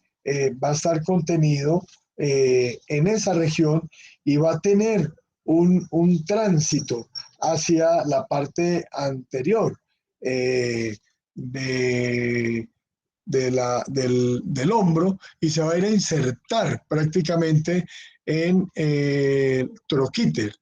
Speaker 1: va a estar contenido en esa región y va a tener un tránsito hacia la parte anterior del hombro y se va a ir a insertar prácticamente en troquíter,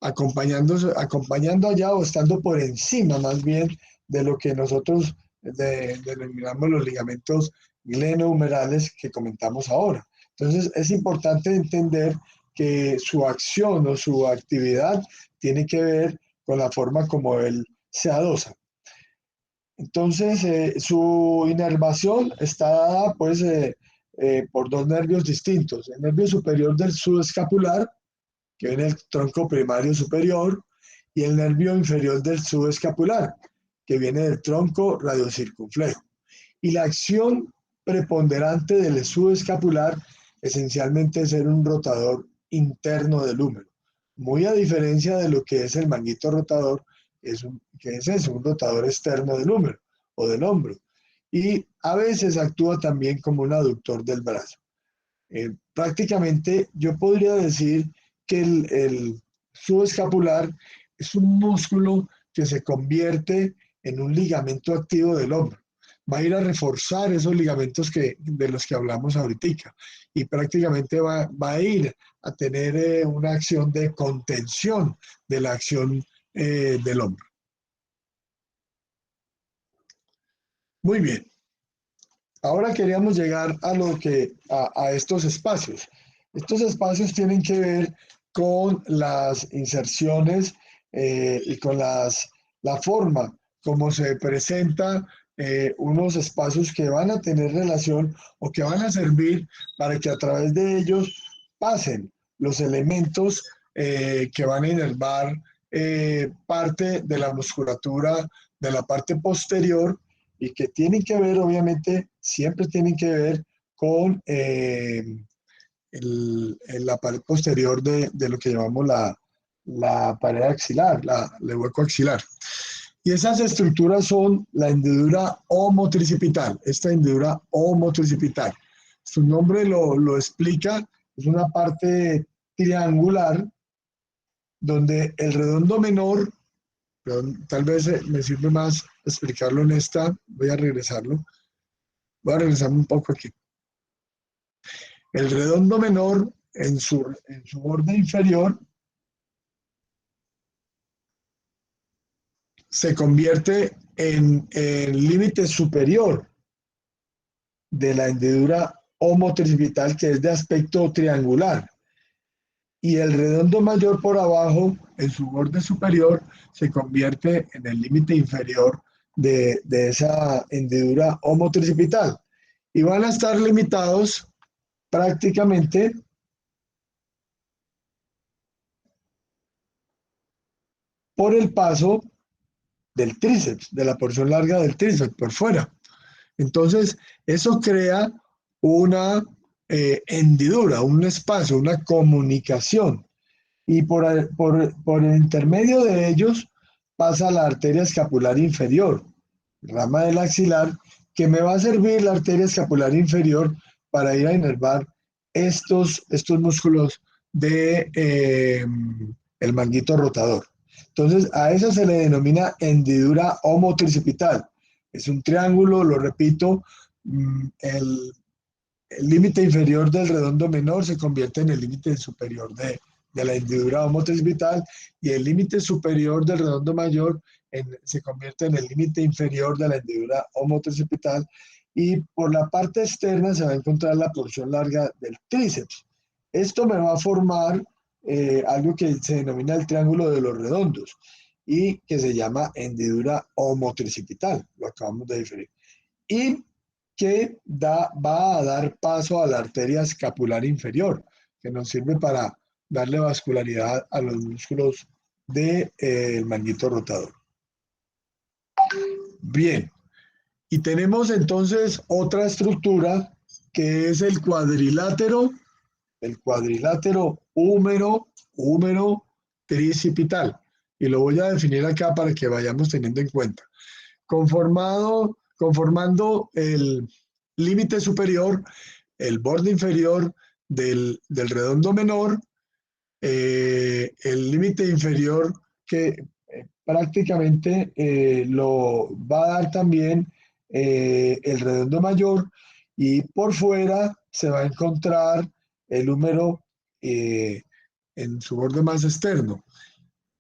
Speaker 1: acompañando allá o estando por encima más bien de lo que nosotros denominamos los ligamentos glenohumerales que comentamos ahora. Entonces es importante entender que su acción o su actividad tiene que ver con la forma como él se adosa. Entonces, su inervación está dada pues, por dos nervios distintos. El nervio superior del subescapular, que viene del tronco primario superior, y el nervio inferior del subescapular, que viene del tronco radiocircunflejo. Y la acción preponderante del subescapular esencialmente es ser un rotador interno del húmero, muy a diferencia de lo que es el manguito rotador, que es eso, un rotador externo del húmero o del hombro. Y a veces actúa también como un aductor del brazo. Prácticamente yo podría decir que el subescapular es un músculo que se convierte en un ligamento activo del hombro. Va a ir a reforzar esos ligamentos de los que hablamos ahorita y prácticamente va a ir a tener una acción de contención de la acción del hombro. Muy bien. Ahora queríamos llegar a estos espacios. Estos espacios tienen que ver con las inserciones y con la forma como se presenta unos espacios que van a tener relación o que van a servir para que a través de ellos pasen los elementos que van a inervar parte de la musculatura de la parte posterior y que tienen que ver, obviamente, siempre tienen que ver con la pared posterior de lo que llamamos la pared axilar, el hueco axilar. Y esas estructuras son la hendidura omotricipital, esta hendidura omotricipital. Su nombre lo explica, es una parte triangular donde el redondo menor, pero tal vez me sirve más explicarlo en esta, voy a regresarlo, voy a regresarme un poco aquí. El redondo menor en su borde inferior se convierte en el límite superior de la hendidura omotricipital, que es de aspecto triangular. Y el redondo mayor por abajo, en su borde superior, se convierte en el límite inferior de esa hendidura homotricipital. Y van a estar limitados prácticamente por el paso del tríceps, de la porción larga del tríceps por fuera. Entonces, eso crea una hendidura, un espacio, una comunicación. Y por el intermedio de ellos pasa la arteria escapular inferior, rama del axilar, que me va a servir la arteria escapular inferior para ir a inervar estos músculos de el manguito rotador. Entonces, a eso se le denomina hendidura homotricipital. Es un triángulo, lo repito, el límite inferior del redondo menor se convierte en el límite superior de la hendidura homotricipital y el límite superior del redondo mayor se convierte en el límite inferior de la hendidura homotricipital, y por la parte externa se va a encontrar la porción larga del tríceps. Esto me va a formar algo que se denomina el triángulo de los redondos y que se llama hendidura homotricipital, lo acabamos de definir, y que va a dar paso a la arteria escapular inferior, que nos sirve para darle vascularidad a los músculos del manguito rotador. Bien, y tenemos entonces otra estructura que es el cuadrilátero húmero tricipital, y lo voy a definir acá para que vayamos teniendo en cuenta. Conformando el límite superior, el borde inferior del redondo menor, el límite inferior que prácticamente lo va a dar también el redondo mayor, y por fuera se va a encontrar el húmero en su borde más externo,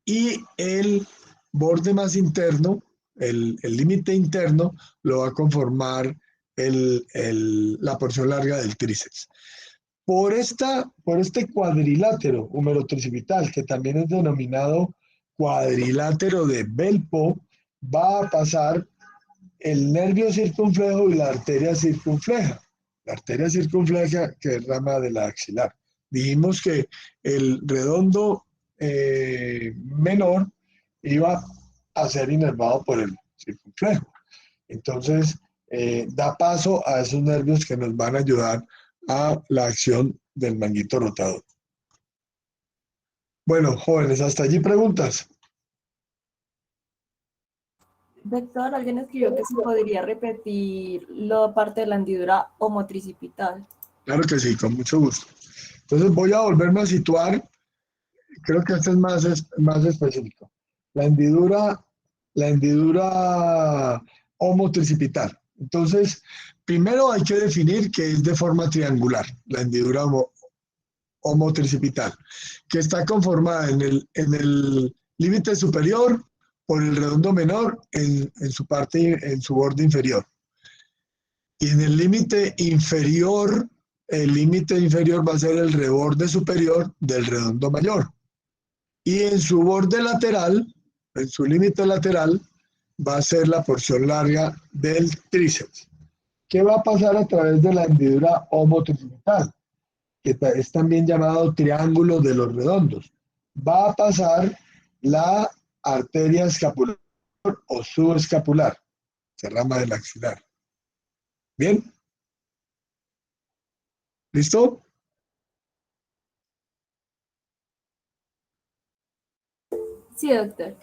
Speaker 1: y el borde más interno, el límite interno, lo va a conformar la porción larga del tríceps. Por este cuadrilátero húmero-tricipital, que también es denominado cuadrilátero de Velpo, va a pasar el nervio circunflejo y la arteria circunfleja. La arteria circunfleja, que es rama de la axilar. Dijimos que el redondo menor iba a ser inervado por el circunflejo. Entonces, da paso a esos nervios que nos van a ayudar a la acción del manguito rotador. Bueno, jóvenes, hasta allí preguntas.
Speaker 7: Doctor, alguien escribió que se podría repetir la parte de la hendidura homotricipital.
Speaker 1: Claro que sí, con mucho gusto. Entonces voy a volverme a situar, creo que este es más específico. La hendidura homotricipital. Entonces, primero hay que definir que es de forma triangular, la hendidura homotricipital, que está conformada en el límite superior por el redondo menor en su borde inferior. Y en el límite inferior va a ser el reborde superior del redondo mayor. Y en su borde lateral, en su límite lateral, va a ser la porción larga del tríceps. ¿Qué va a pasar a través de la hendidura homotricipital? Que es también llamado triángulo de los redondos. Va a pasar la arteria escapular o subescapular, se rama del axilar. ¿Bien? ¿Listo?
Speaker 7: Sí, doctor.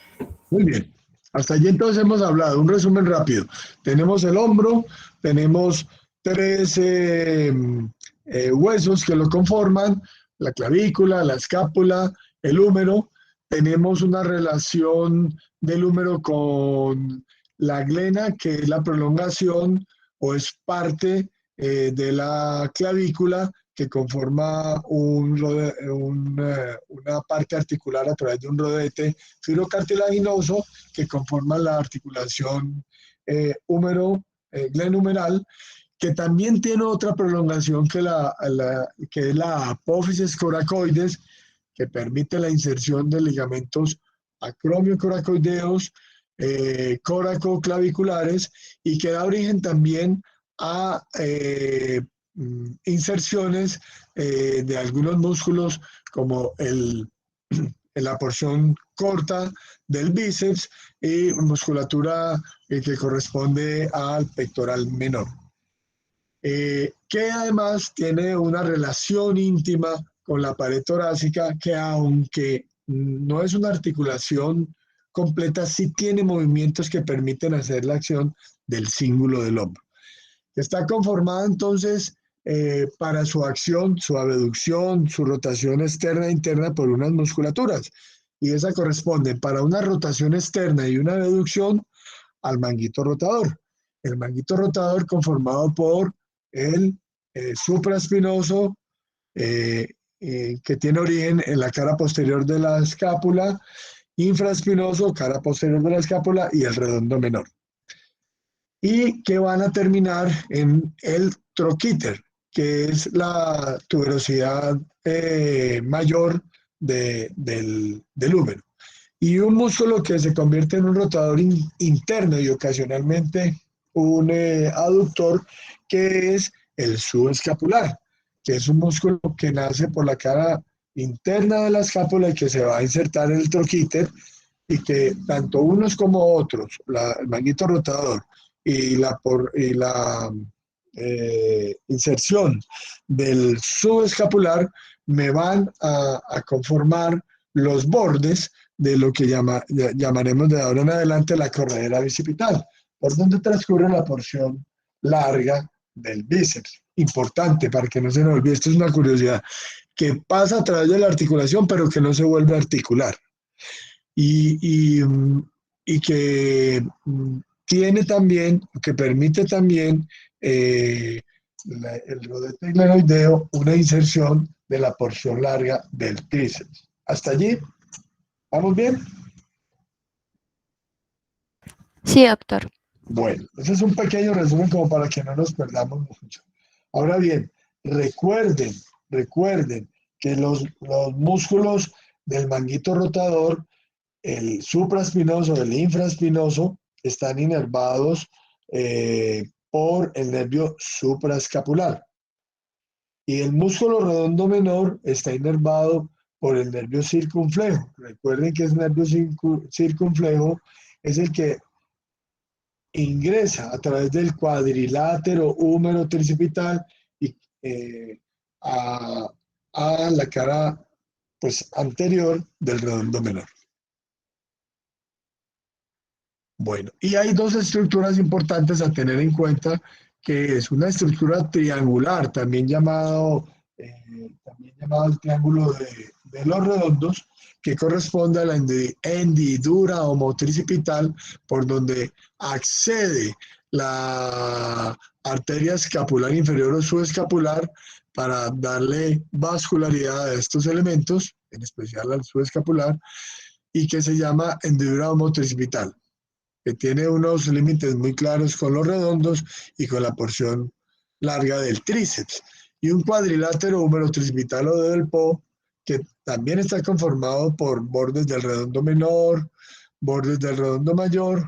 Speaker 1: Muy bien. Hasta allí entonces hemos hablado, un resumen rápido. Tenemos el hombro, tenemos 3 huesos que lo conforman, la clavícula, la escápula, el húmero. Tenemos una relación del húmero con la glena, que es la prolongación o es parte de la clavícula que conforma una parte articular a través de un rodete fibrocartilaginoso que conforma la articulación glenumeral, que también tiene otra prolongación que es la apófisis coracoides, que permite la inserción de ligamentos acromio-coracoideos, coracoclaviculares, y que da origen también a inserciones de algunos músculos como la porción corta del bíceps y musculatura que corresponde al pectoral menor. Que además tiene una relación íntima con la pared torácica, que aunque no es una articulación completa, sí tiene movimientos que permiten hacer la acción del cíngulo del hombro. Está conformada entonces para su acción, su abducción, su rotación externa e interna por unas musculaturas, y esa corresponde para una rotación externa y una abducción al manguito rotador. El manguito rotador conformado por el supraespinoso, que tiene origen en la cara posterior de la escápula, infraespinoso, cara posterior de la escápula, y el redondo menor. Y que van a terminar en el troquíter, que es la tuberosidad mayor del húmero. Y un músculo que se convierte en un rotador interno y ocasionalmente un aductor, que es el subescapular, que es un músculo que nace por la cara interna de la escápula y que se va a insertar en el troquíter, y que tanto unos como otros, el manguito rotador y la inserción del subescapular, me van a conformar los bordes de lo que llamaremos de ahora en adelante la corredera bicipital, por donde transcurre la porción larga del bíceps. Importante para que no se nos olvide, esto es una curiosidad, que pasa a través de la articulación, pero que no se vuelve a articular. Y que tiene también, que permite también el rodete glenoideo una inserción de la porción larga del tríceps. ¿Hasta allí? ¿Vamos bien?
Speaker 4: Sí, doctor.
Speaker 1: Bueno, ese es un pequeño resumen como para que no nos perdamos mucho. Ahora bien, recuerden que los músculos del manguito rotador, el supraespinoso, el infraespinoso, están inervados por el nervio supraescapular. Y el músculo redondo menor está inervado por el nervio circunflejo. Recuerden que ese nervio circunflejo es el que ingresa a través del cuadrilátero húmero tricipital y a la cara pues anterior del redondo menor. Bueno, y hay dos estructuras importantes a tener en cuenta, que es una estructura triangular, también llamado el triángulo de los redondos, que corresponde a la hendidura homotricipital, por donde accede la arteria escapular inferior o subescapular para darle vascularidad a estos elementos, en especial al subescapular, y que se llama hendidura homotricipital, que tiene unos límites muy claros con los redondos y con la porción larga del tríceps, y un cuadrilátero húmero tricipital o del Po, que también está conformado por bordes del redondo menor, bordes del redondo mayor,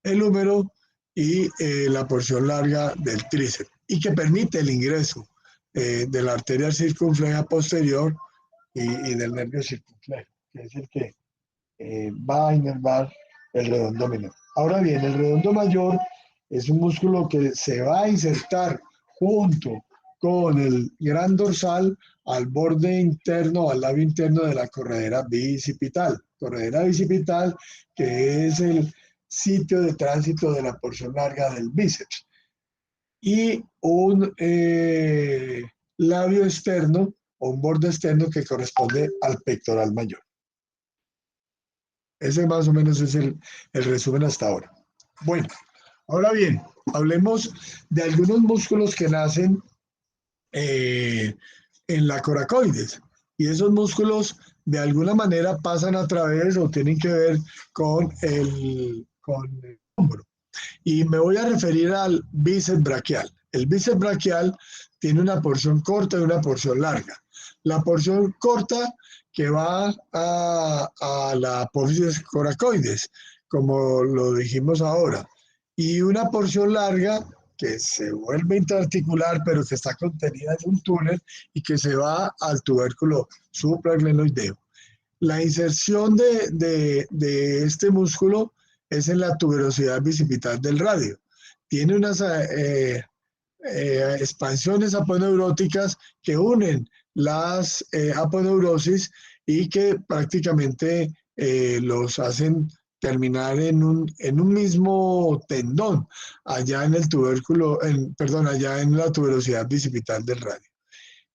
Speaker 1: el húmero y la porción larga del tríceps, y que permite el ingreso de la arteria circunfleja posterior y del nervio circunflejo, que es el que va a inervar el redondo menor. Ahora bien, el redondo mayor es un músculo que se va a insertar junto con el gran dorsal al borde interno, al labio interno de la corredera bicipital. Corredera bicipital, que es el sitio de tránsito de la porción larga del bíceps. Y un labio externo o un borde externo que corresponde al pectoral mayor. Ese más o menos es el resumen hasta ahora. Bueno, ahora bien, hablemos de algunos músculos que nacen en la coracoides. Y esos músculos de alguna manera pasan a través o tienen que ver con el hombro. Y me voy a referir al bíceps braquial. El bíceps braquial tiene una porción corta y una porción larga. La porción corta que va a la apófisis coracoides, como lo dijimos ahora, y una porción larga que se vuelve intraarticular, pero que está contenida en un túnel y que se va al tubérculo supraglenoideo. La inserción de este músculo es en la tuberosidad bicipital del radio. Tiene unas expansiones aponeuróticas que unen las aponeurosis y que prácticamente los hacen terminar en un mismo tendón, allá en el tubérculo, allá en la tuberosidad bicipital del radio.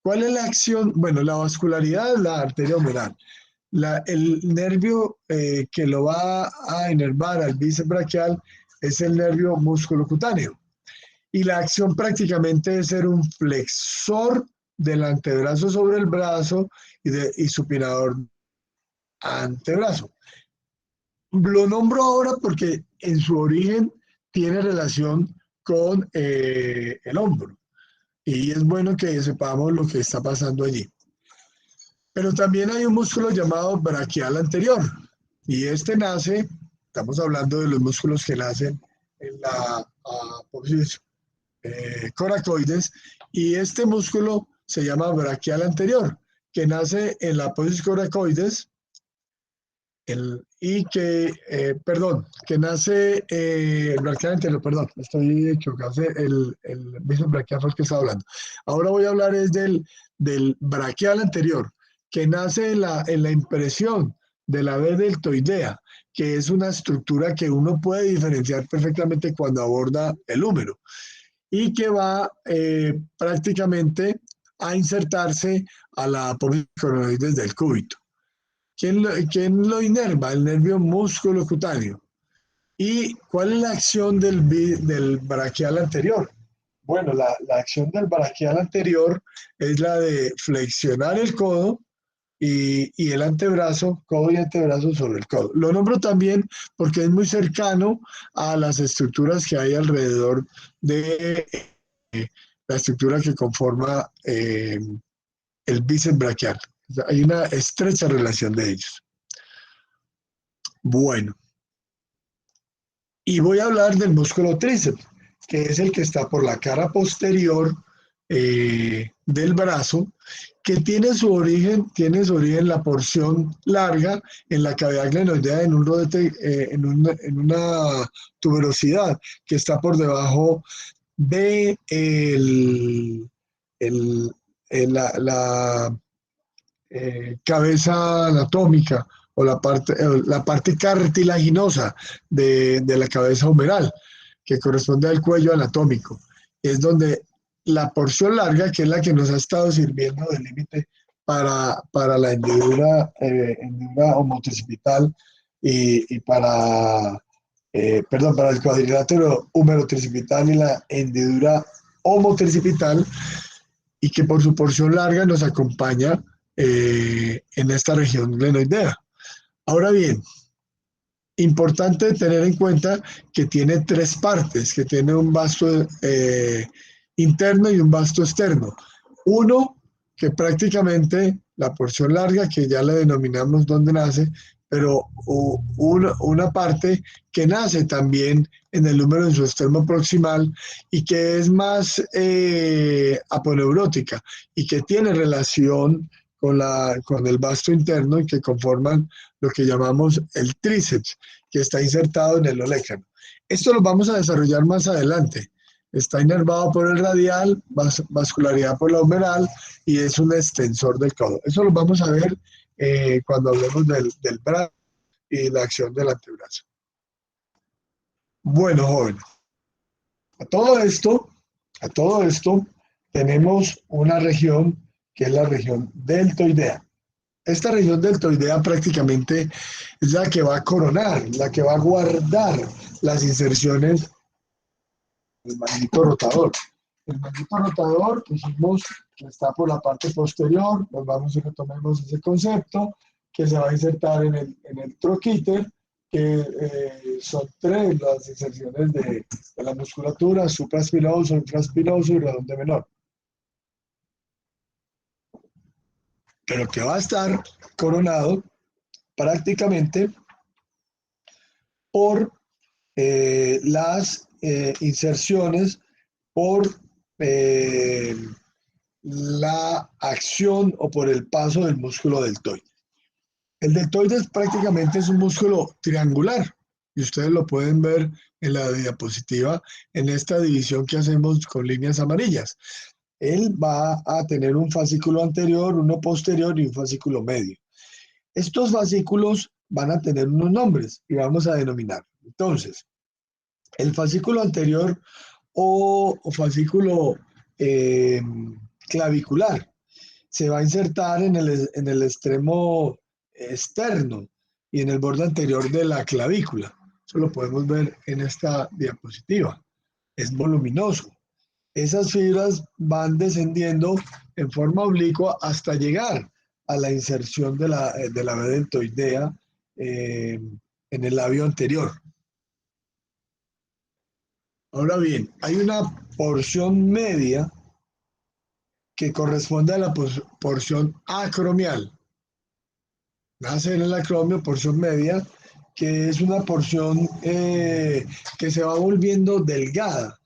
Speaker 1: ¿Cuál es la acción? Bueno, la vascularidad es la arteria humeral. El nervio que lo va a inervar al bíceps braquial es el nervio musculocutáneo. Y la acción prácticamente es ser un flexor del antebrazo sobre el brazo y supinador antebrazo. Lo nombro ahora porque en su origen tiene relación con el hombro. Y es bueno que sepamos lo que está pasando allí. Pero también hay un músculo llamado braquial anterior. Y este nace, estamos hablando de los músculos que nacen en la apófisis coracoides, y este músculo se llama braquial anterior, que nace en la apófisis coracoides, que nace el braquial anterior, estoy equivocado, el bíceps braquial fue el que estaba hablando. Ahora voy a hablar es del braquial anterior, que nace en la impresión de la B deltoidea, que es una estructura que uno puede diferenciar perfectamente cuando aborda el húmero, y que va prácticamente a insertarse a la apófisis coracoides del cúbito. ¿Quién lo inerva? El nervio musculocutáneo. ¿Y cuál es la acción del braquial anterior? Bueno, la acción del braquial anterior es la de flexionar el codo y el antebrazo, codo y antebrazo sobre el codo. Lo nombro también porque es muy cercano a las estructuras que hay alrededor de la estructura que conforma el bíceps braquial. Hay una estrecha relación de ellos. Bueno. Y voy a hablar del músculo tríceps, que es el que está por la cara posterior del brazo, que tiene su origen en la porción larga, en la cavidad glenoidea, en un rodete, en una tuberosidad que está por debajo de la cabeza anatómica o la parte cartilaginosa de la cabeza humeral, que corresponde al cuello anatómico. Es donde la porción larga, que es la que nos ha estado sirviendo de límite para la hendidura homotricipital y para el cuadrilátero húmero-tricipital y la hendidura homotricipital, y que por su porción larga nos acompaña en esta región glenoidea. Ahora bien, importante tener en cuenta que tiene tres partes, que tiene un vasto interno y un vasto externo. Uno, que prácticamente la porción larga, que ya la denominamos donde nace, pero una parte que nace también en el húmero en su extremo proximal y que es más aponeurótica y que tiene relación con el vasto interno y que conforman lo que llamamos el tríceps, que está insertado en el olecrano. Esto lo vamos a desarrollar más adelante. está inervado por el radial, vascularidad por la humeral y es un extensor del codo. Eso lo vamos a ver cuando hablemos del brazo y la acción del antebrazo. Bueno, jóvenes, a todo esto tenemos una región que es la región deltoidea. Esta región deltoidea prácticamente es la que va a coronar, la que va a guardar las inserciones del manguito rotador. El manguito rotador, dijimos que está por la parte posterior, nos vamos y retomemos ese concepto, que se va a insertar en el troquíter, que son 3 las inserciones de la musculatura: supraespinoso, infraespinoso y redondo menor. Pero que va a estar coronado prácticamente por las inserciones, por la acción o por el paso del músculo deltoide. El deltoide prácticamente es un músculo triangular y ustedes lo pueden ver en la diapositiva en esta división que hacemos con líneas amarillas. Él va a tener un fascículo anterior, uno posterior y un fascículo medio. Estos fascículos van a tener unos nombres y vamos a denominar. Entonces, el fascículo anterior o fascículo clavicular se va a insertar en el extremo externo y en el borde anterior de la clavícula. Eso lo podemos ver en esta diapositiva. Es voluminoso. Esas fibras van descendiendo en forma oblicua hasta llegar a la inserción de la B deltoidea en el labio anterior. Ahora bien, hay una porción media que corresponde a la porción acromial. Nace en el acromio, porción media, que es una porción que se va volviendo delgada.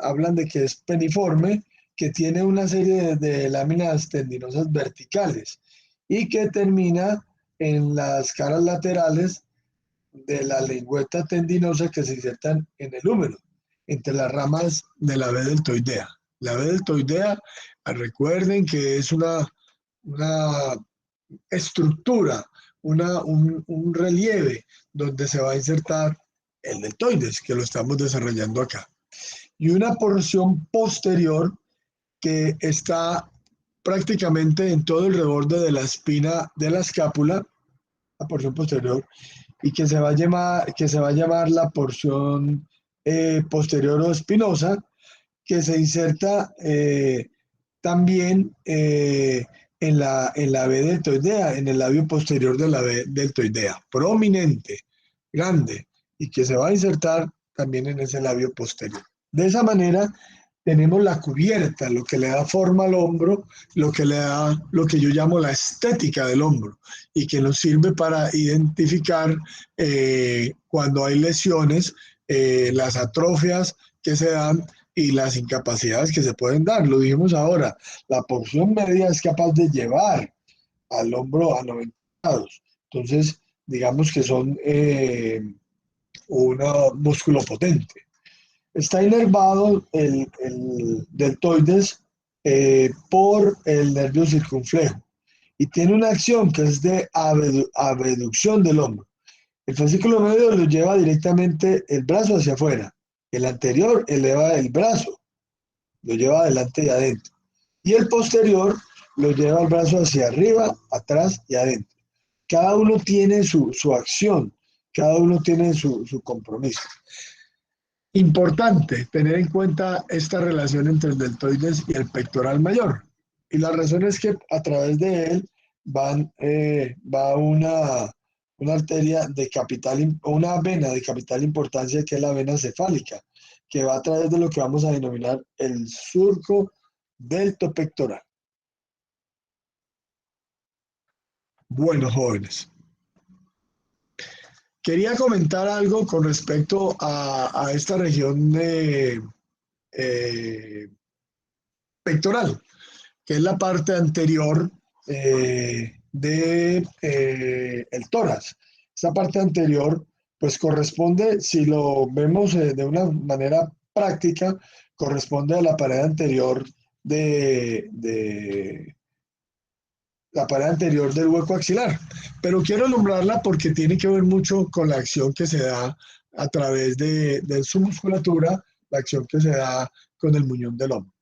Speaker 1: Hablan de que es peniforme, que tiene una serie de láminas tendinosas verticales y que termina en las caras laterales de la lengüeta tendinosa que se insertan en el húmero, entre las ramas de la B deltoidea. La B deltoidea, recuerden que es una estructura, un relieve donde se va a insertar el deltoides, que lo estamos desarrollando acá. Y una porción posterior que está prácticamente en todo el reborde de la espina de la escápula, la porción posterior, y que se va a llamar la porción posterior o espinosa, que se inserta también en la B deltoidea, en el labio posterior de la B deltoidea, prominente, grande, y que se va a insertar también en ese labio posterior. De esa manera tenemos la cubierta, lo que le da forma al hombro, lo que le da lo que yo llamo la estética del hombro y que nos sirve para identificar cuando hay lesiones, las atrofias que se dan y las incapacidades que se pueden dar. Lo dijimos ahora, la porción media es capaz de llevar al hombro a 90 grados. Entonces, digamos que son un músculo potente. Está inervado el deltoides por el nervio circunflejo y tiene una acción que es de abducción del hombro. El fascículo medio lo lleva directamente el brazo hacia afuera. El anterior eleva el brazo, lo lleva adelante y adentro. Y el posterior lo lleva el brazo hacia arriba, atrás y adentro. Cada uno tiene su acción, cada uno tiene su compromiso. Importante tener en cuenta esta relación entre el deltoides y el pectoral mayor. Y la razón es que a través de él va una arteria de capital, una vena de capital importancia, que es la vena cefálica, que va a través de lo que vamos a denominar el surco deltopectoral. Bueno, jóvenes, quería comentar algo con respecto a esta región de pectoral, que es la parte anterior del tórax. Esta parte anterior, pues corresponde, si lo vemos de una manera práctica, corresponde a la pared anterior de la pared anterior del hueco axilar. Pero quiero nombrarla porque tiene que ver mucho con la acción que se da a través de su musculatura, la acción que se da con el muñón del hombro.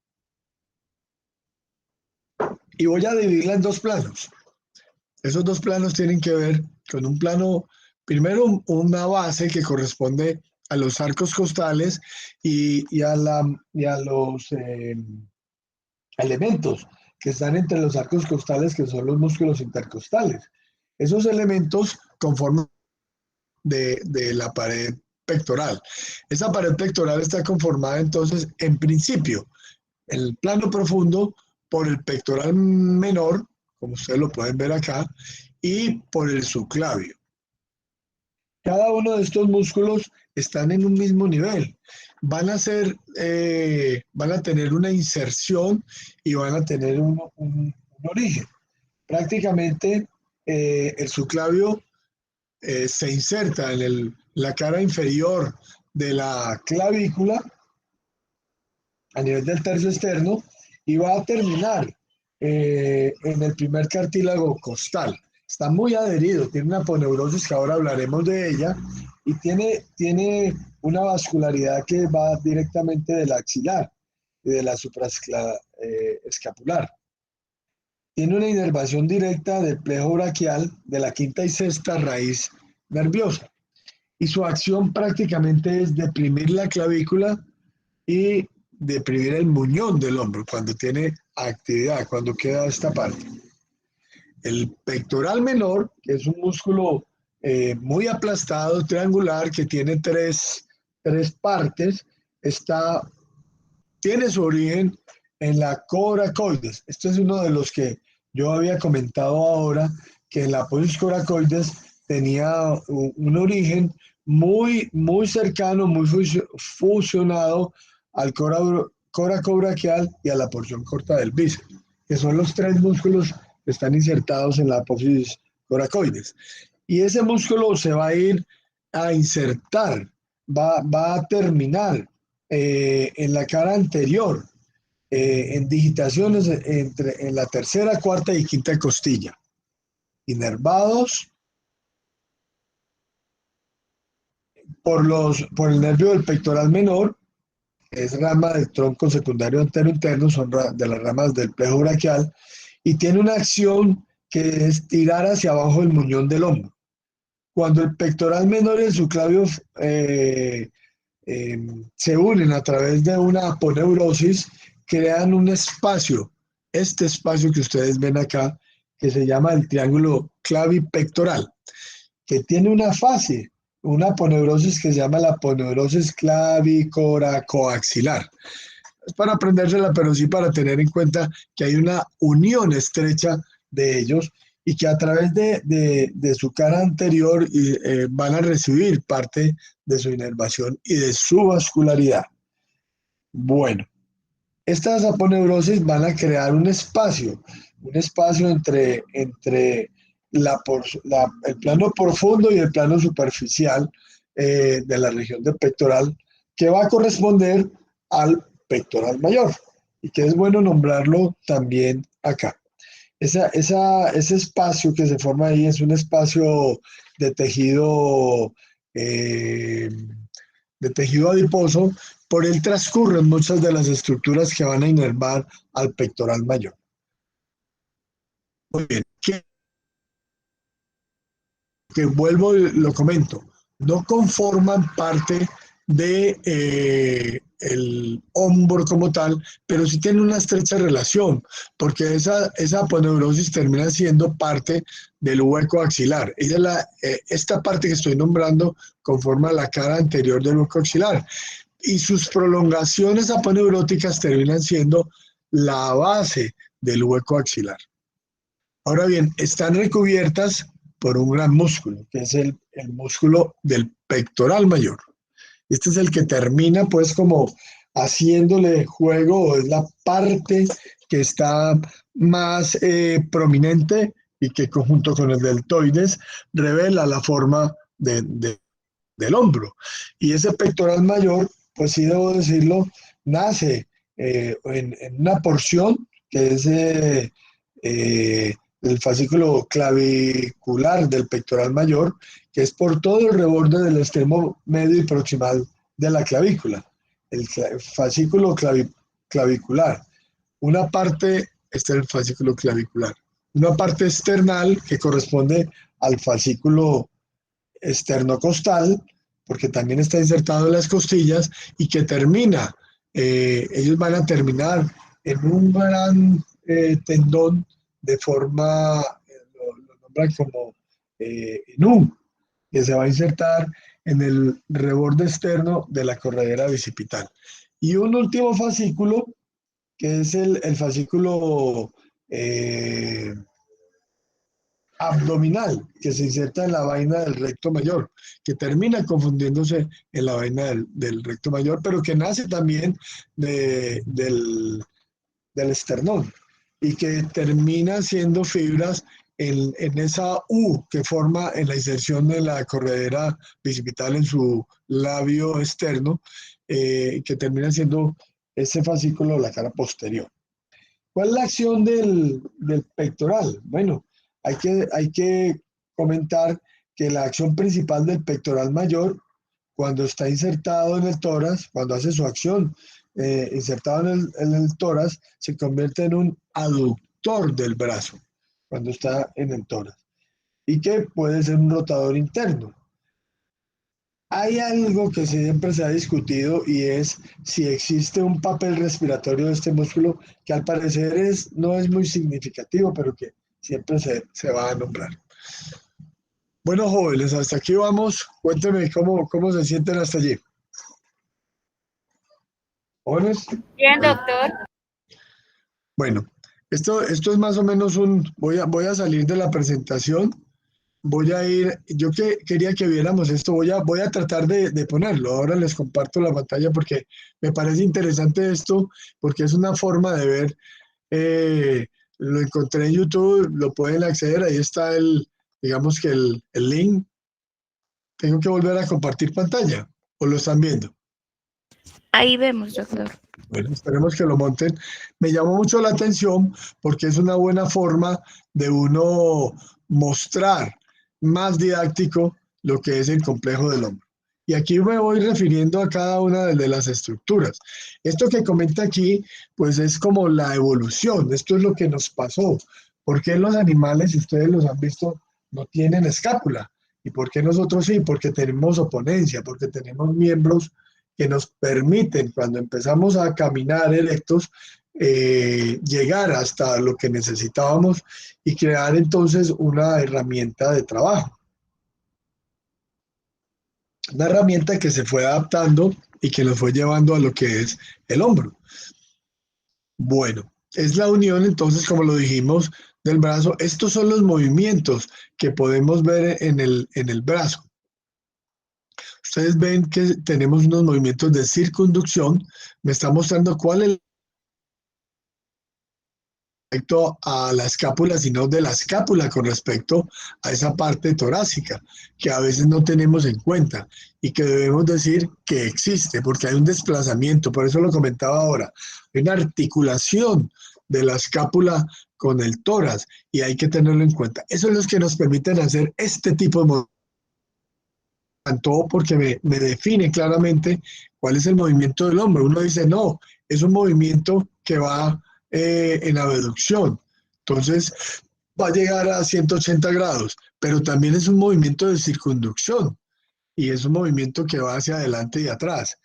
Speaker 1: Y voy a dividirla en dos planos. Esos dos planos tienen que ver con un plano, primero una base que corresponde a los arcos costales y a los elementos que están entre los arcos costales, que son los músculos intercostales. Esos elementos conforman de la pared pectoral. Esa pared pectoral está conformada entonces, en principio, en el plano profundo, por el pectoral menor, como ustedes lo pueden ver acá, y por el subclavio. Cada uno de estos músculos están en un mismo nivel. Van a tener una inserción y van a tener un origen. Prácticamente el subclavio se inserta en la cara inferior de la clavícula a nivel del tercio externo y va a terminar en el primer cartílago costal. Está muy adherido, tiene una aponeurosis que ahora hablaremos de ella y tiene una vascularidad que va directamente del axilar y de la supraescapular. Tiene una inervación directa del plejo braquial de la quinta y sexta raíz nerviosa y su acción prácticamente es deprimir la clavícula y deprimir el muñón del hombro cuando tiene actividad, cuando queda esta parte. El pectoral menor, que es un músculo muy aplastado, triangular, que tiene tres partes, tiene su origen en la coracoides. Este es uno de los que yo había comentado ahora, que en la apófisis coracoides tenía un origen muy cercano, muy fusionado al coracobraquial y a la porción corta del bíceps, que son los tres músculos que están insertados en la apófisis coracoides. Y ese músculo se va a ir a insertar, va a terminar en la cara anterior, en digitaciones en la tercera, cuarta y quinta costilla, inervados por el nervio del pectoral menor, que es rama del tronco secundario antero interno, son de las ramas del plejo braquial, y tiene una acción que es tirar hacia abajo el muñón del hombro. Cuando el pectoral menor y el subclavio se unen a través de una aponeurosis, crean un espacio, este espacio que ustedes ven acá, que se llama el triángulo clavipectoral, que tiene una fase, una aponeurosis que se llama la aponeurosis clavicoracoaxilar. Es para aprendérsela, pero sí para tener en cuenta que hay una unión estrecha de ellos y que a través de su cara anterior van a recibir parte de su inervación y de su vascularidad. Bueno, estas aponeurosis van a crear un espacio entre el plano profundo y el plano superficial de la región del pectoral, que va a corresponder al pectoral mayor, y que es bueno nombrarlo también acá. Ese espacio que se forma ahí es un espacio de tejido adiposo. Por él transcurren muchas de las estructuras que van a inervar al pectoral mayor. Muy bien, que vuelvo y lo comento, no conforman parte de el hombro como tal, pero sí tienen una estrecha relación, porque esa aponeurosis termina siendo parte del hueco axilar. Esta parte que estoy nombrando conforma la cara anterior del hueco axilar, y sus prolongaciones aponeuróticas terminan siendo la base del hueco axilar. Ahora bien, están recubiertas por un gran músculo, que es el músculo del pectoral mayor. Este es el que termina pues como haciéndole juego, es la parte que está más prominente y que junto con el deltoides revela la forma del hombro. Y ese pectoral mayor pues sí debo decirlo, nace en una porción que es el fascículo clavicular del pectoral mayor, que es por todo el reborde del extremo medio y proximal de la clavícula, el fascículo clavicular. Una parte, este es el fascículo clavicular, una parte external que corresponde al fascículo esternocostal, porque también está insertado en las costillas y que termina, ellos van a terminar en un gran tendón de forma, lo nombran como nu, que se va a insertar en el reborde externo de la corredera bicipital. Y un último fascículo, que es el fascículo abdominal, que se inserta en la vaina del recto mayor, que termina confundiéndose en la vaina del recto mayor, pero que nace también del esternón y que termina siendo fibras en esa U que forma en la inserción de la corredera bicipital en su labio externo, que termina siendo ese fascículo la cara posterior. ¿Cuál es la acción del pectoral? Bueno, hay que comentar que la acción principal del pectoral mayor, cuando está insertado en el tórax, cuando hace su acción insertado en el tórax, se convierte en un aductor del brazo, cuando está en el tórax, y que puede ser un rotador interno. Hay algo que siempre se ha discutido y es si existe un papel respiratorio de este músculo que al parecer no es muy significativo, pero que siempre se va a nombrar. Bueno, jóvenes, hasta aquí vamos. Cuéntenme cómo se sienten hasta allí. ¿Jóvenes?
Speaker 6: Bien, doctor.
Speaker 1: Bueno, esto es más o menos voy a salir de la presentación. Voy a ir, yo quería que viéramos esto, voy a tratar de ponerlo. Ahora les comparto la pantalla porque me parece interesante esto, porque es una forma de ver, lo encontré en YouTube, lo pueden acceder, ahí está digamos que el link. Tengo que volver a compartir pantalla, ¿o lo están viendo?
Speaker 4: Ahí vemos, doctor.
Speaker 1: Bueno, esperemos que lo monten. Me llamó mucho la atención porque es una buena forma de uno mostrar más didáctico lo que es el complejo del hombro. Y aquí me voy refiriendo a cada una de las estructuras. Esto que comenta aquí, pues es como la evolución. Esto es lo que nos pasó. ¿Por qué los animales, si ustedes los han visto, no tienen escápula? ¿Y por qué nosotros sí? Porque tenemos oponencia, porque tenemos miembros que nos permiten, cuando empezamos a caminar erectos, llegar hasta lo que necesitábamos y crear entonces una herramienta de trabajo. Una herramienta que se fue adaptando y que nos fue llevando a lo que es el hombro. Bueno, es la unión entonces, como lo dijimos, del brazo. Estos son los movimientos que podemos ver en el brazo. Ustedes ven que tenemos unos movimientos de circunducción. Me está mostrando cuál es respecto a la escápula, sino de la escápula con respecto a esa parte torácica, que a veces no tenemos en cuenta y que debemos decir que existe, porque hay un desplazamiento, por eso lo comentaba ahora, hay una articulación de la escápula con el tórax y hay que tenerlo en cuenta. Eso es lo que nos permiten hacer este tipo de movimientos. Todo porque me define claramente cuál es el movimiento del hombro. Uno dice, no, es un movimiento que va en abducción, entonces va a llegar a 180 grados, pero también es un movimiento de circunducción y es un movimiento que va hacia adelante y atrás,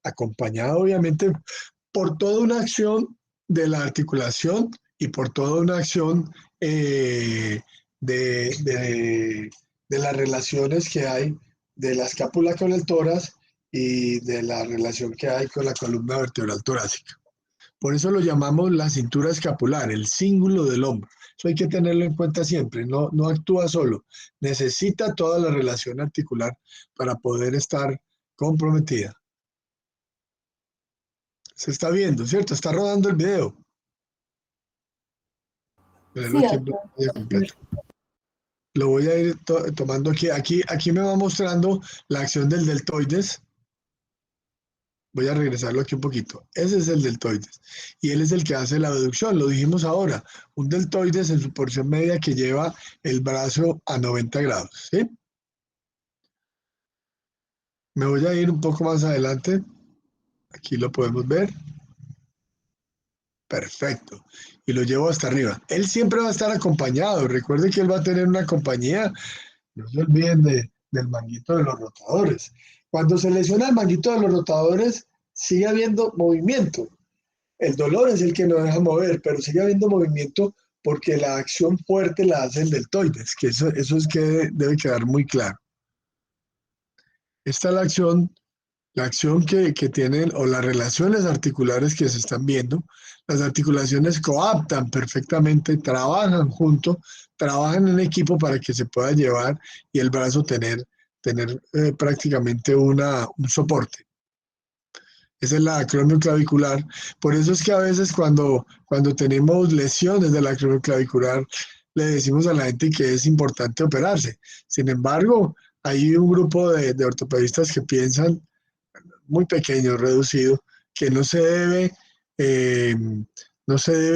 Speaker 1: acompañado obviamente por toda una acción de la articulación y por toda una acción de las relaciones que hay de la escápula con el tórax y de la relación que hay con la columna vertebral torácica. Por eso lo llamamos la cintura escapular, el cíngulo del hombro. Eso hay que tenerlo en cuenta siempre, no actúa solo, necesita toda la relación articular para poder estar comprometida. Se está viendo, ¿cierto? Está rodando el video.
Speaker 7: Sí,
Speaker 1: lo voy a ir tomando aquí. Aquí me va mostrando la acción del deltoides. Voy a regresarlo aquí un poquito. Ese es el deltoides. Y él es el que hace la abducción, lo dijimos ahora. Un deltoides en su porción media que lleva el brazo a 90 grados, ¿sí? Me voy a ir un poco más adelante. Aquí lo podemos ver. Perfecto. Y lo llevo hasta arriba. Él siempre va a estar acompañado. Recuerden que él va a tener una compañía. No se olviden del manguito de los rotadores. Cuando se lesiona el manguito de los rotadores, sigue habiendo movimiento. El dolor es el que no deja mover, pero sigue habiendo movimiento porque la acción fuerte la hace el deltoides, que eso es que debe quedar muy claro. Esta es la acción que tienen, o las relaciones articulares que se están viendo. Las articulaciones coaptan perfectamente, trabajan juntos, trabajan en equipo para que se pueda llevar y el brazo tener prácticamente un soporte. Esa es la acromioclavicular. Por eso es que a veces cuando tenemos lesiones de la acromioclavicular, le decimos a la gente que es importante operarse. Sin embargo, hay un grupo de ortopedistas que piensan, muy pequeño, reducido, que no se debe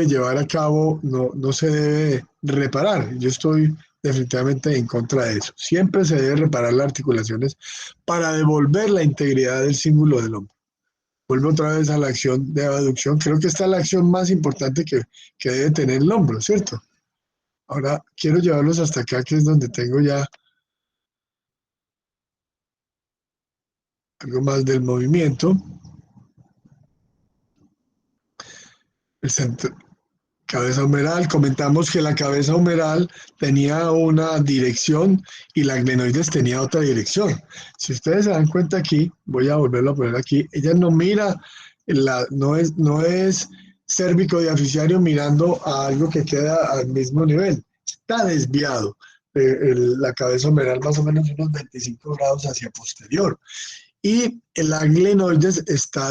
Speaker 1: llevar a cabo, no se debe reparar. Yo estoy definitivamente en contra de eso. Siempre se debe reparar las articulaciones para devolver la integridad del cíngulo del hombro. Vuelvo otra vez a la acción de abducción. Creo que esta es la acción más importante que debe tener el hombro, ¿cierto? Ahora quiero llevarlos hasta acá, que es donde tengo ya algo más del movimiento. El centro, cabeza humeral. Comentamos que la cabeza humeral tenía una dirección y la glenoides tenía otra dirección. Si ustedes se dan cuenta aquí, voy a volverlo a poner aquí, ella no mira, no es cérvico diaficiario mirando a algo que queda al mismo nivel. Está desviado la cabeza humeral más o menos unos 25 grados hacia posterior. Y la glenoides está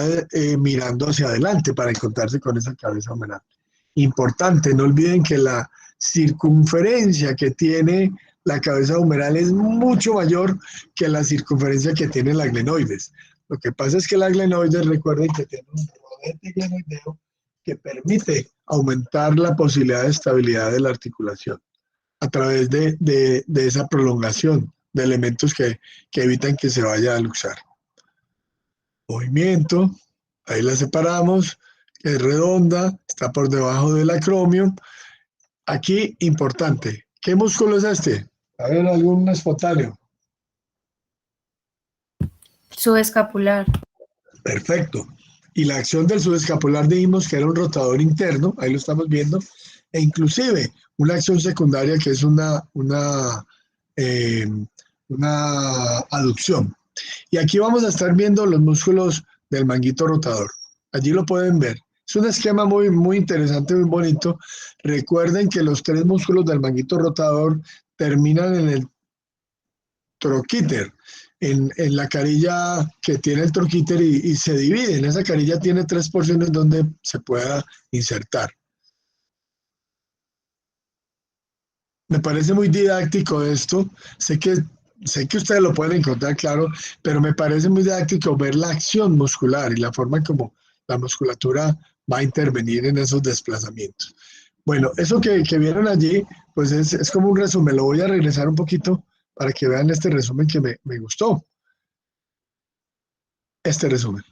Speaker 1: mirando hacia adelante para encontrarse con esa cabeza humeral. Importante, no olviden que la circunferencia que tiene la cabeza humeral es mucho mayor que la circunferencia que tiene la glenoides. Lo que pasa es que la glenoides, recuerden que tiene un rodete glenoideo que permite aumentar la posibilidad de estabilidad de la articulación a través de esa prolongación de elementos que evitan que se vaya a luxar. Movimiento, ahí la separamos, es redonda, está por debajo del acromio. Aquí, importante, ¿qué músculo es este? A ver, algún espontáneo.
Speaker 4: Subescapular.
Speaker 1: Perfecto. Y la acción del subescapular dijimos que era un rotador interno, ahí lo estamos viendo, e inclusive una acción secundaria que es una aducción. Y aquí vamos a estar viendo los músculos del manguito rotador. Allí lo pueden ver. Es un esquema muy, muy interesante, muy bonito. Recuerden que los 3 músculos del manguito rotador terminan en el troquíter, en la carilla que tiene el troquíter y se dividen. Esa carilla tiene 3 porciones donde se pueda insertar. Me parece muy didáctico esto. Sé que ustedes lo pueden encontrar claro, pero me parece muy didáctico ver la acción muscular y la forma como la musculatura va a intervenir en esos desplazamientos. Bueno, eso que vieron allí, pues es como un resumen. Lo voy a regresar un poquito para que vean este resumen que me gustó. Este resumen.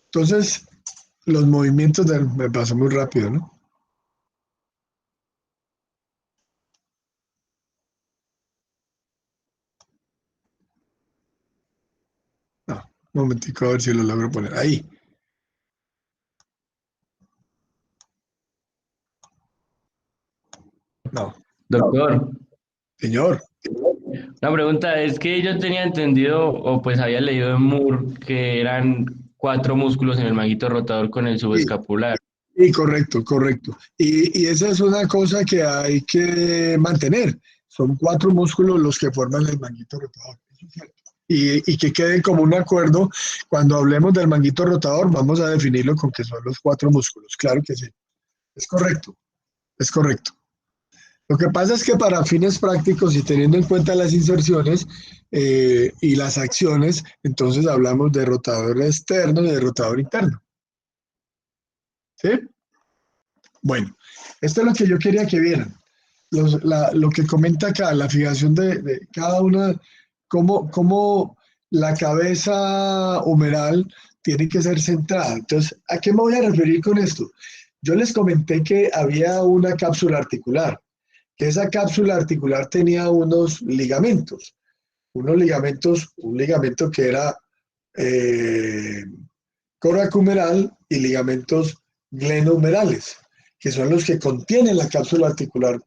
Speaker 1: Entonces, los movimientos me pasó muy rápido, ¿no? Un momentico, a ver si lo logro poner ahí. No.
Speaker 8: Doctor,
Speaker 1: Señor.
Speaker 8: la pregunta es que yo tenía entendido, o pues había leído en Moore, que eran 4 músculos en el manguito rotador con el subescapular.
Speaker 1: Sí, correcto. Y esa es una cosa que hay que mantener. Son 4 músculos los que forman el manguito rotador. Eso es cierto. Y que quede como un acuerdo, cuando hablemos del manguito rotador, vamos a definirlo con que son los 4 músculos. Claro que sí. Es correcto. Lo que pasa es que para fines prácticos y teniendo en cuenta las inserciones y las acciones, entonces hablamos de rotador externo y de rotador interno. ¿Sí? Bueno, esto es lo que yo quería que vieran. Lo que comenta acá, la fijación de cada una, cómo la cabeza humeral tiene que ser centrada. Entonces, ¿a qué me voy a referir con esto? Yo les comenté que había una cápsula articular, que esa cápsula articular tenía unos ligamentos, un ligamento que era coracohumeral y ligamentos glenohumerales, que son los que contienen la cápsula articular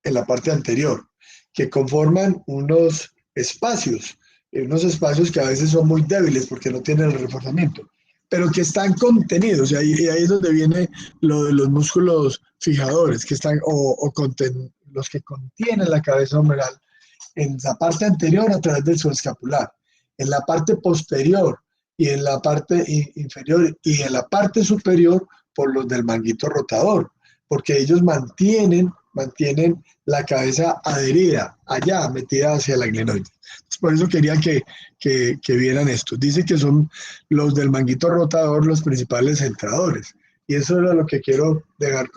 Speaker 1: en la parte anterior, que conforman unos espacios que a veces son muy débiles porque no tienen el reforzamiento, pero que están contenidos, y ahí es donde viene lo de los músculos fijadores, que están, los que contienen la cabeza humeral en la parte anterior a través del subescapular, en la parte posterior y en la parte inferior y en la parte superior por los del manguito rotador, porque ellos mantienen la cabeza adherida, allá, metida hacia la glenoide. Por eso quería que vieran esto. Dice que son los del manguito rotador los principales centradores. Y eso es lo que quiero dejar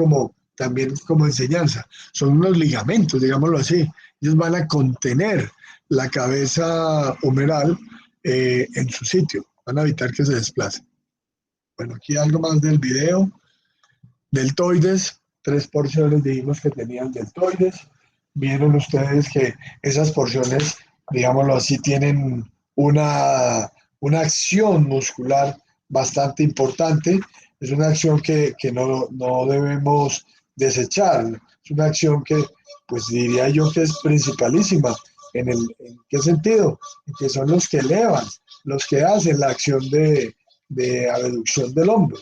Speaker 1: también como enseñanza. Son unos ligamentos, digámoslo así. Ellos van a contener la cabeza humeral en su sitio. Van a evitar que se desplace. Bueno, aquí algo más del video. Deltoides. 3 porciones dijimos que tenían deltoides. Vieron ustedes que esas porciones, digámoslo así, tienen una acción muscular bastante importante. Es una acción que no debemos desechar. Es una acción que, pues diría yo que es principalísima. ¿En qué sentido? En que son los que elevan, los que hacen la acción de abducción del hombro.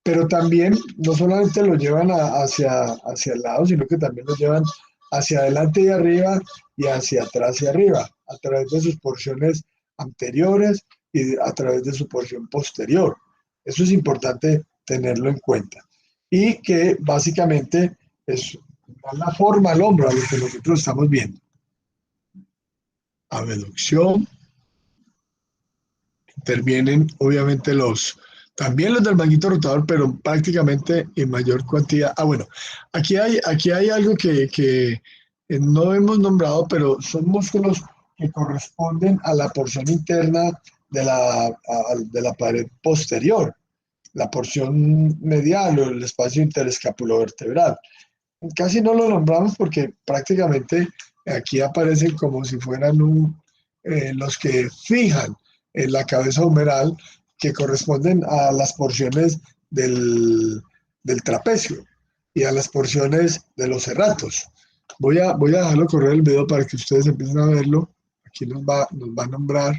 Speaker 1: Pero también no solamente lo llevan hacia el lado, sino que también lo llevan hacia adelante y arriba y hacia atrás y arriba, a través de sus porciones anteriores y a través de su porción posterior. Eso es importante tenerlo en cuenta. Y que básicamente es la forma al hombro a lo que nosotros estamos viendo. Abducción. Intervienen obviamente también los del manguito rotador, pero prácticamente en mayor cantidad. Bueno, aquí hay algo que no hemos nombrado, pero son músculos que corresponden a la porción interna de la pared posterior, la porción medial o el espacio interescapulovertebral. Casi no lo nombramos porque prácticamente aquí aparecen como si fueran los que fijan en la cabeza humeral, que corresponden a las porciones del trapecio y a las porciones de los serratos. Voy a dejarlo correr el video para que ustedes empiecen a verlo. Aquí nos va a nombrar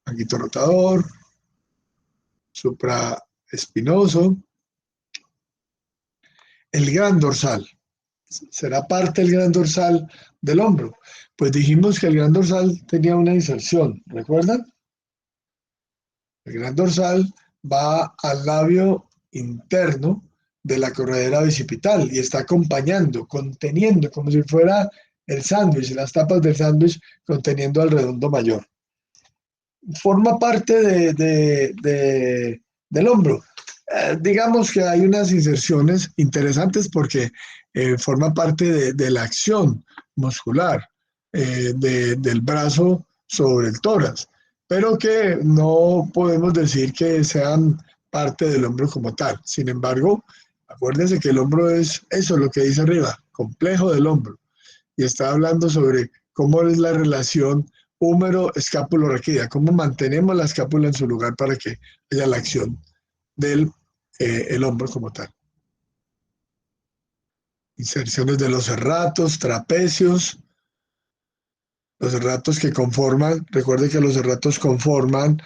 Speaker 1: manguito rotador, supraespinoso, el gran dorsal. ¿Será parte del gran dorsal del hombro? Pues dijimos que el gran dorsal tenía una inserción, ¿recuerdan? El gran dorsal va al labio interno de la corredera bicipital y está acompañando, conteniendo, como si fuera el sándwich, las tapas del sándwich conteniendo al redondo mayor. Forma parte del hombro. Digamos que hay unas inserciones interesantes porque forma parte de la acción muscular del brazo sobre el tórax, pero que no podemos decir que sean parte del hombro como tal. Sin embargo, acuérdense que el hombro es eso, lo que dice arriba, complejo del hombro, y está hablando sobre cómo es la relación húmero-escápulo-raquídea, cómo mantenemos la escápula en su lugar para que haya la acción del el hombro como tal. Inserciones de los serratos, trapecios, los serratos que conforman, recuerden que los serratos conforman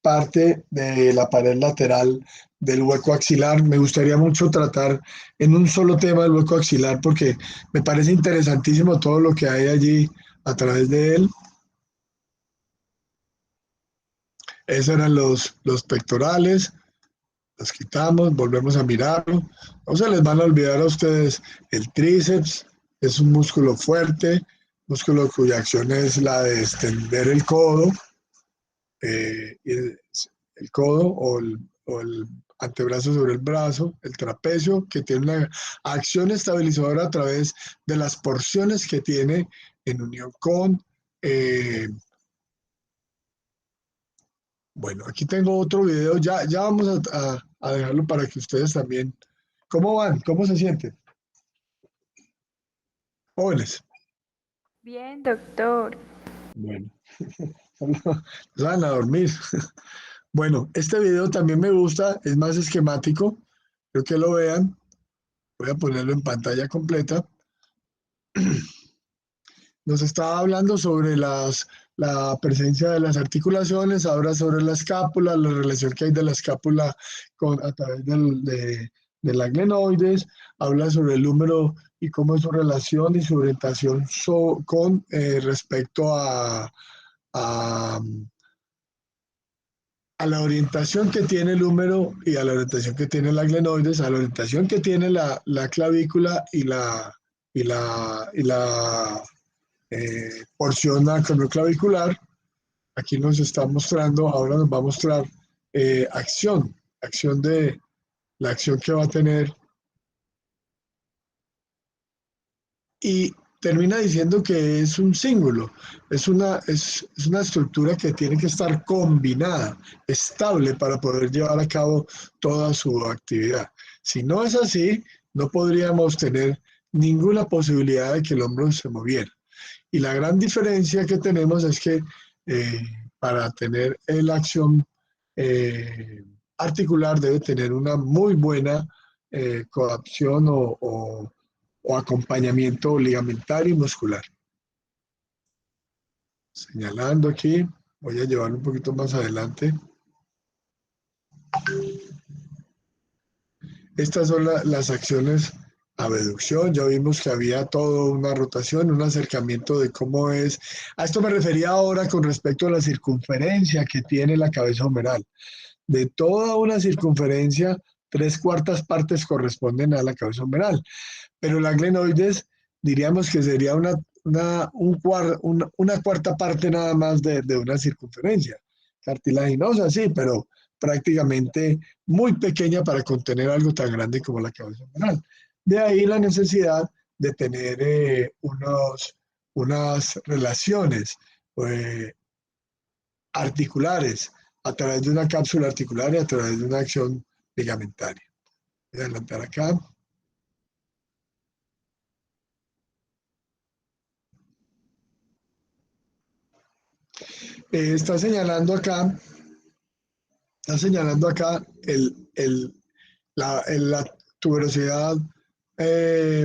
Speaker 1: parte de la pared lateral del hueco axilar. Me gustaría mucho tratar en un solo tema el hueco axilar porque me parece interesantísimo todo lo que hay allí a través de él. Esos eran los pectorales. Los quitamos, volvemos a mirarlo. No se les van a olvidar a ustedes el tríceps, Es un músculo fuerte, músculo cuya acción es la de extender el codo, el codo o el antebrazo sobre el brazo, el trapecio, que tiene una acción estabilizadora a través de las porciones que tiene en unión con... bueno, aquí tengo otro video, ya vamos a dejarlo para que ustedes también... ¿Cómo van? ¿Cómo se sienten? Jóvenes.
Speaker 9: Bien, doctor.
Speaker 1: Bueno, van a dormir. Bueno, este video también me gusta, es más esquemático, creo que lo vean. Voy a ponerlo en pantalla completa. Nos estaba hablando sobre la presencia de las articulaciones, ahora sobre la escápula, la relación que hay de la escápula a través de la glenoides, habla sobre el húmero y cómo es su relación y su orientación con respecto a la orientación que tiene el húmero y a la orientación que tiene la glenoides, a la orientación que tiene la clavícula y la porción acromioclavicular. Aquí nos está mostrando, ahora nos va a mostrar acción de la acción que va a tener. Y termina diciendo que es un cíngulo, es una estructura que tiene que estar combinada, estable para poder llevar a cabo toda su actividad. Si no es así, no podríamos tener ninguna posibilidad de que el hombro se moviera. Y la gran diferencia que tenemos es que para tener la acción articular debe tener una muy buena coacción o acompañamiento ligamentario y muscular. Señalando aquí, voy a llevarlo un poquito más adelante. Estas son las acciones abducción, ya vimos que había toda una rotación, un acercamiento de cómo es. A esto me refería ahora con respecto a la circunferencia que tiene la cabeza humeral. De toda una circunferencia, 3/4 partes corresponden a la cabeza humeral, pero la glenoides diríamos que sería una 1/4 parte nada más de una circunferencia. Cartilaginosa, sí, pero prácticamente muy pequeña para contener algo tan grande como la cabeza humeral. De ahí la necesidad de tener unas relaciones articulares a través de una cápsula articular y a través de una acción ligamentaria. Voy a adelantar acá. Está señalando acá la tuberosidad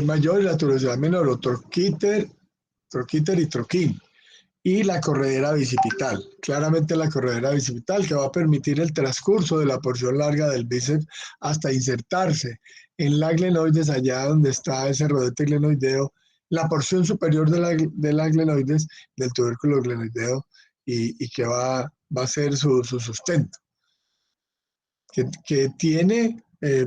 Speaker 1: mayor y la tuberosidad menor, o troquíter y troquín, y la corredera bicipital. Claramente la corredera bicipital que va a permitir el transcurso de la porción larga del bíceps hasta insertarse en la glenoides, allá donde está ese rodete glenoideo, la porción superior de la glenoides, del tubérculo glenoideo, y que va a ser su sustento. Que tiene,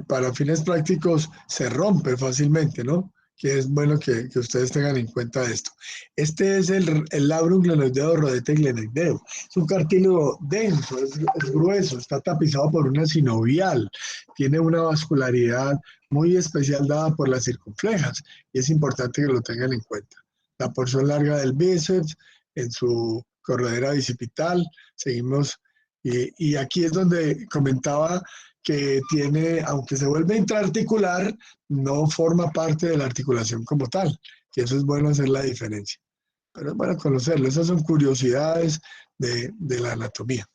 Speaker 1: para fines prácticos, se rompe fácilmente, ¿no? Que es bueno que ustedes tengan en cuenta esto. Este es el labrum glenoideo, rodete glenoideo. Es un cartílago denso, es grueso, está tapizado por una sinovial, tiene una vascularidad muy especial dada por las circunflejas, y es importante que lo tengan en cuenta. La porción larga del bíceps, en su corredera bicipital, seguimos, y aquí es donde comentaba que tiene, aunque se vuelve intraarticular, no forma parte de la articulación como tal, que eso es bueno hacer la diferencia. Pero es bueno conocerlo, esas son curiosidades de la anatomía.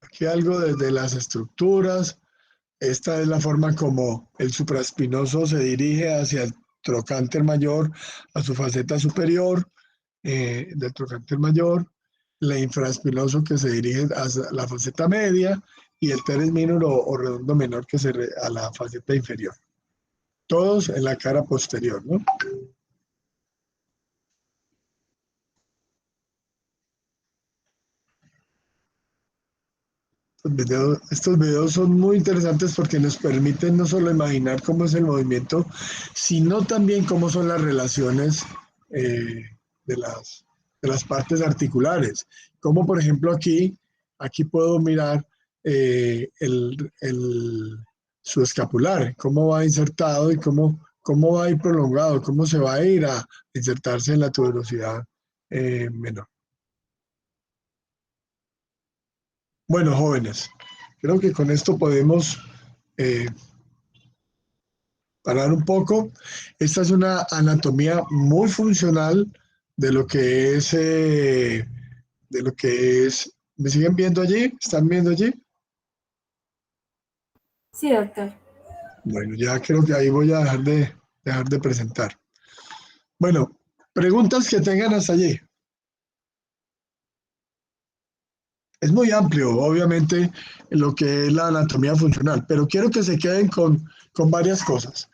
Speaker 1: Aquí algo desde las estructuras. Esta es la forma como el supraespinoso se dirige hacia el trocánter mayor, a su faceta superior del trocánter mayor, la infraespinoso que se dirige hacia la faceta media y el teres minor o redondo menor que a la faceta inferior. Todos en la cara posterior, ¿no? Estos videos son muy interesantes porque nos permiten no solo imaginar cómo es el movimiento, sino también cómo son las relaciones de las partes articulares. Como por ejemplo aquí puedo mirar su escapular, cómo va insertado y cómo va a ir prolongado, cómo se va a ir a insertarse en la tuberosidad menor. Bueno, jóvenes, creo que con esto podemos parar un poco. Esta es una anatomía muy funcional de lo que es, ¿me siguen viendo allí? ¿Están viendo allí?
Speaker 7: Sí, doctor.
Speaker 1: Bueno, ya creo que ahí voy a dejar de presentar. Bueno, preguntas que tengan hasta allí. Es muy amplio, obviamente, lo que es la anatomía funcional, pero quiero que se queden con varias cosas.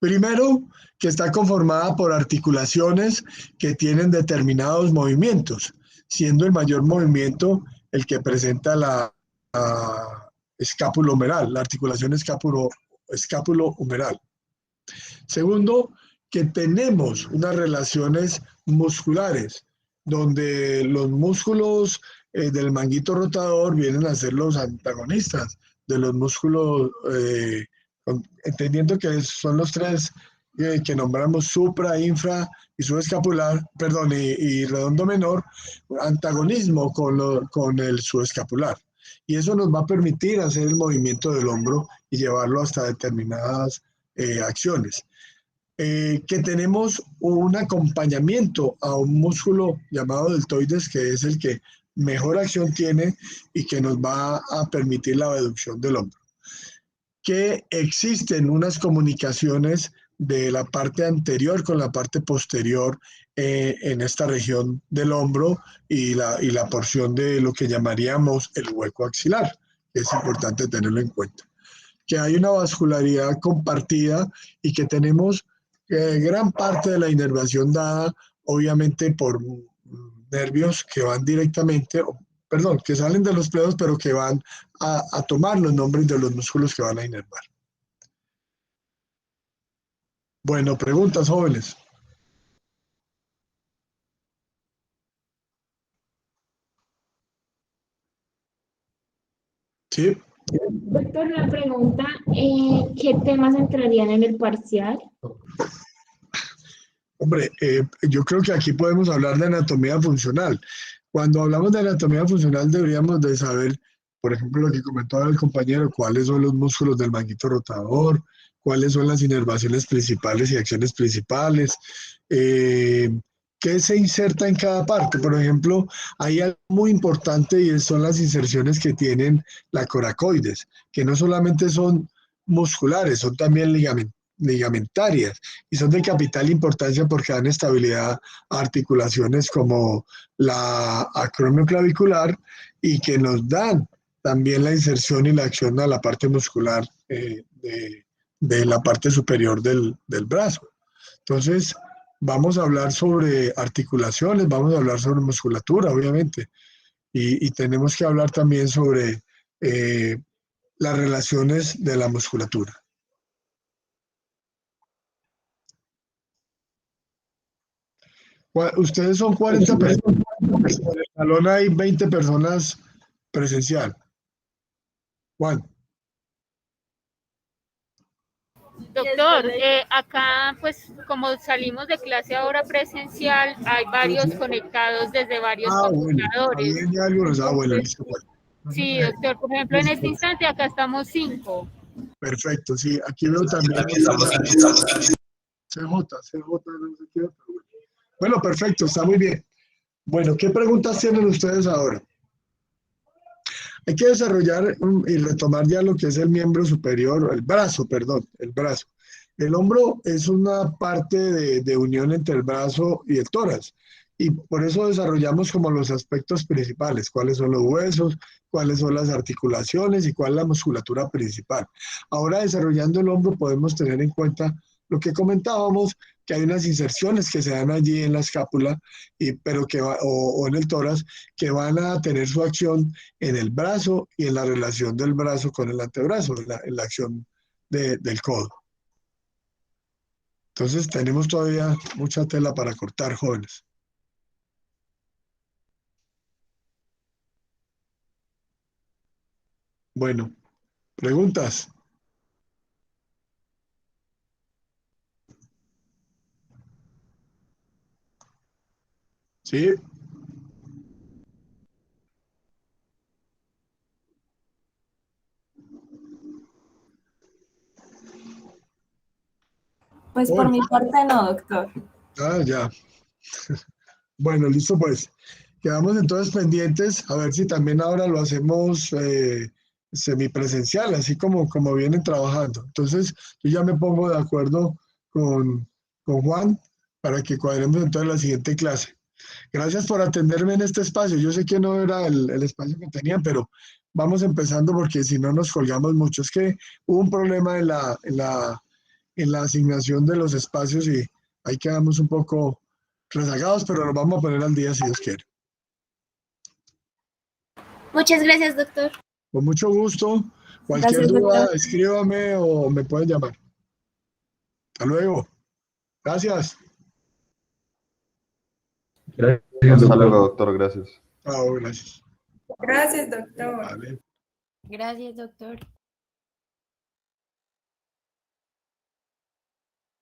Speaker 1: Primero, que está conformada por articulaciones que tienen determinados movimientos, siendo el mayor movimiento el que presenta la escápulo-humeral, la articulación escápulo-humeral. Segundo, que tenemos unas relaciones musculares, donde los músculos del manguito rotador vienen a ser los antagonistas de los músculos, entendiendo que son los tres que nombramos supra, infra y subescapular, perdón, y redondo menor, antagonismo con el subescapular. Y eso nos va a permitir hacer el movimiento del hombro y llevarlo hasta determinadas acciones. Que tenemos un acompañamiento a un músculo llamado deltoides, que es el que mejor acción tiene y que nos va a permitir la abducción del hombro. Que existen unas comunicaciones de la parte anterior con la parte posterior en esta región del hombro y la porción de lo que llamaríamos el hueco axilar, que es importante tenerlo en cuenta. Que hay una vascularidad compartida y que tenemos gran parte de la inervación dada, obviamente, por nervios que van directamente, perdón, que salen de los pledos, pero que van a tomar los nombres de los músculos que van a inervar. Bueno, preguntas, jóvenes. Sí.
Speaker 6: Doctor, la pregunta, ¿qué temas entrarían en el parcial?
Speaker 1: Hombre, yo creo que aquí podemos hablar de anatomía funcional. Cuando hablamos de anatomía funcional deberíamos de saber, por ejemplo, lo que comentó el compañero, cuáles son los músculos del manguito rotador, cuáles son las inervaciones principales y acciones principales, qué se inserta en cada parte. Por ejemplo, hay algo muy importante y son las inserciones que tienen la coracoides, que no solamente son musculares, son también ligamentarias y son de capital importancia porque dan estabilidad a articulaciones como la acromioclavicular y que nos dan también la inserción y la acción a la parte muscular de la parte superior del brazo. Entonces, vamos a hablar sobre articulaciones, vamos a hablar sobre musculatura, obviamente, y tenemos que hablar también sobre las relaciones de la musculatura. Ustedes son 40 personas, en el salón hay 20 personas presencial. Juan.
Speaker 10: Doctor, acá pues como salimos de clase ahora presencial, hay varios conectados desde varios computadores.
Speaker 1: Bueno, listo, bueno.
Speaker 10: Sí, doctor, por ejemplo, en este instante acá estamos 5.
Speaker 1: Perfecto, sí, aquí veo también. CJ, no sé qué, pero bueno. Bueno, perfecto, está muy bien. Bueno, ¿qué preguntas tienen ustedes ahora? Hay que desarrollar y retomar ya lo que es el miembro superior, el brazo, perdón, el brazo. El hombro es una parte de unión entre el brazo y el tórax. Y por eso desarrollamos como los aspectos principales, cuáles son los huesos, cuáles son las articulaciones y cuál es la musculatura principal. Ahora, desarrollando el hombro, podemos tener en cuenta lo que comentábamos, que hay unas inserciones que se dan allí en la escápula, pero o en el tórax, que van a tener su acción en el brazo y en la relación del brazo con el antebrazo, en la acción del codo. Entonces tenemos todavía mucha tela para cortar, jóvenes. Bueno, ¿preguntas? ¿Sí?
Speaker 7: Pues por mi parte no, doctor.
Speaker 1: Ah, ya. Bueno, listo pues. Quedamos entonces pendientes a ver si también ahora lo hacemos semipresencial, así como vienen trabajando. Entonces, yo ya me pongo de acuerdo con Juan para que cuadremos entonces la siguiente clase. Gracias por atenderme en este espacio. Yo sé que no era el espacio que tenían, pero vamos empezando porque si no nos colgamos mucho. Es que hubo un problema en la asignación de los espacios y ahí quedamos un poco rezagados, pero nos vamos a poner al día si Dios quiere.
Speaker 6: Muchas gracias, doctor.
Speaker 1: Con mucho gusto. Cualquier
Speaker 7: Gracias,
Speaker 1: duda,
Speaker 7: doctor.
Speaker 1: escríbame o me pueden llamar. Hasta luego. Gracias.
Speaker 3: Gracias,
Speaker 11: Hasta
Speaker 3: doctor.
Speaker 11: luego, doctor, gracias.
Speaker 1: Chao, gracias.
Speaker 9: Gracias, doctor.
Speaker 1: Vale.
Speaker 4: Gracias, doctor.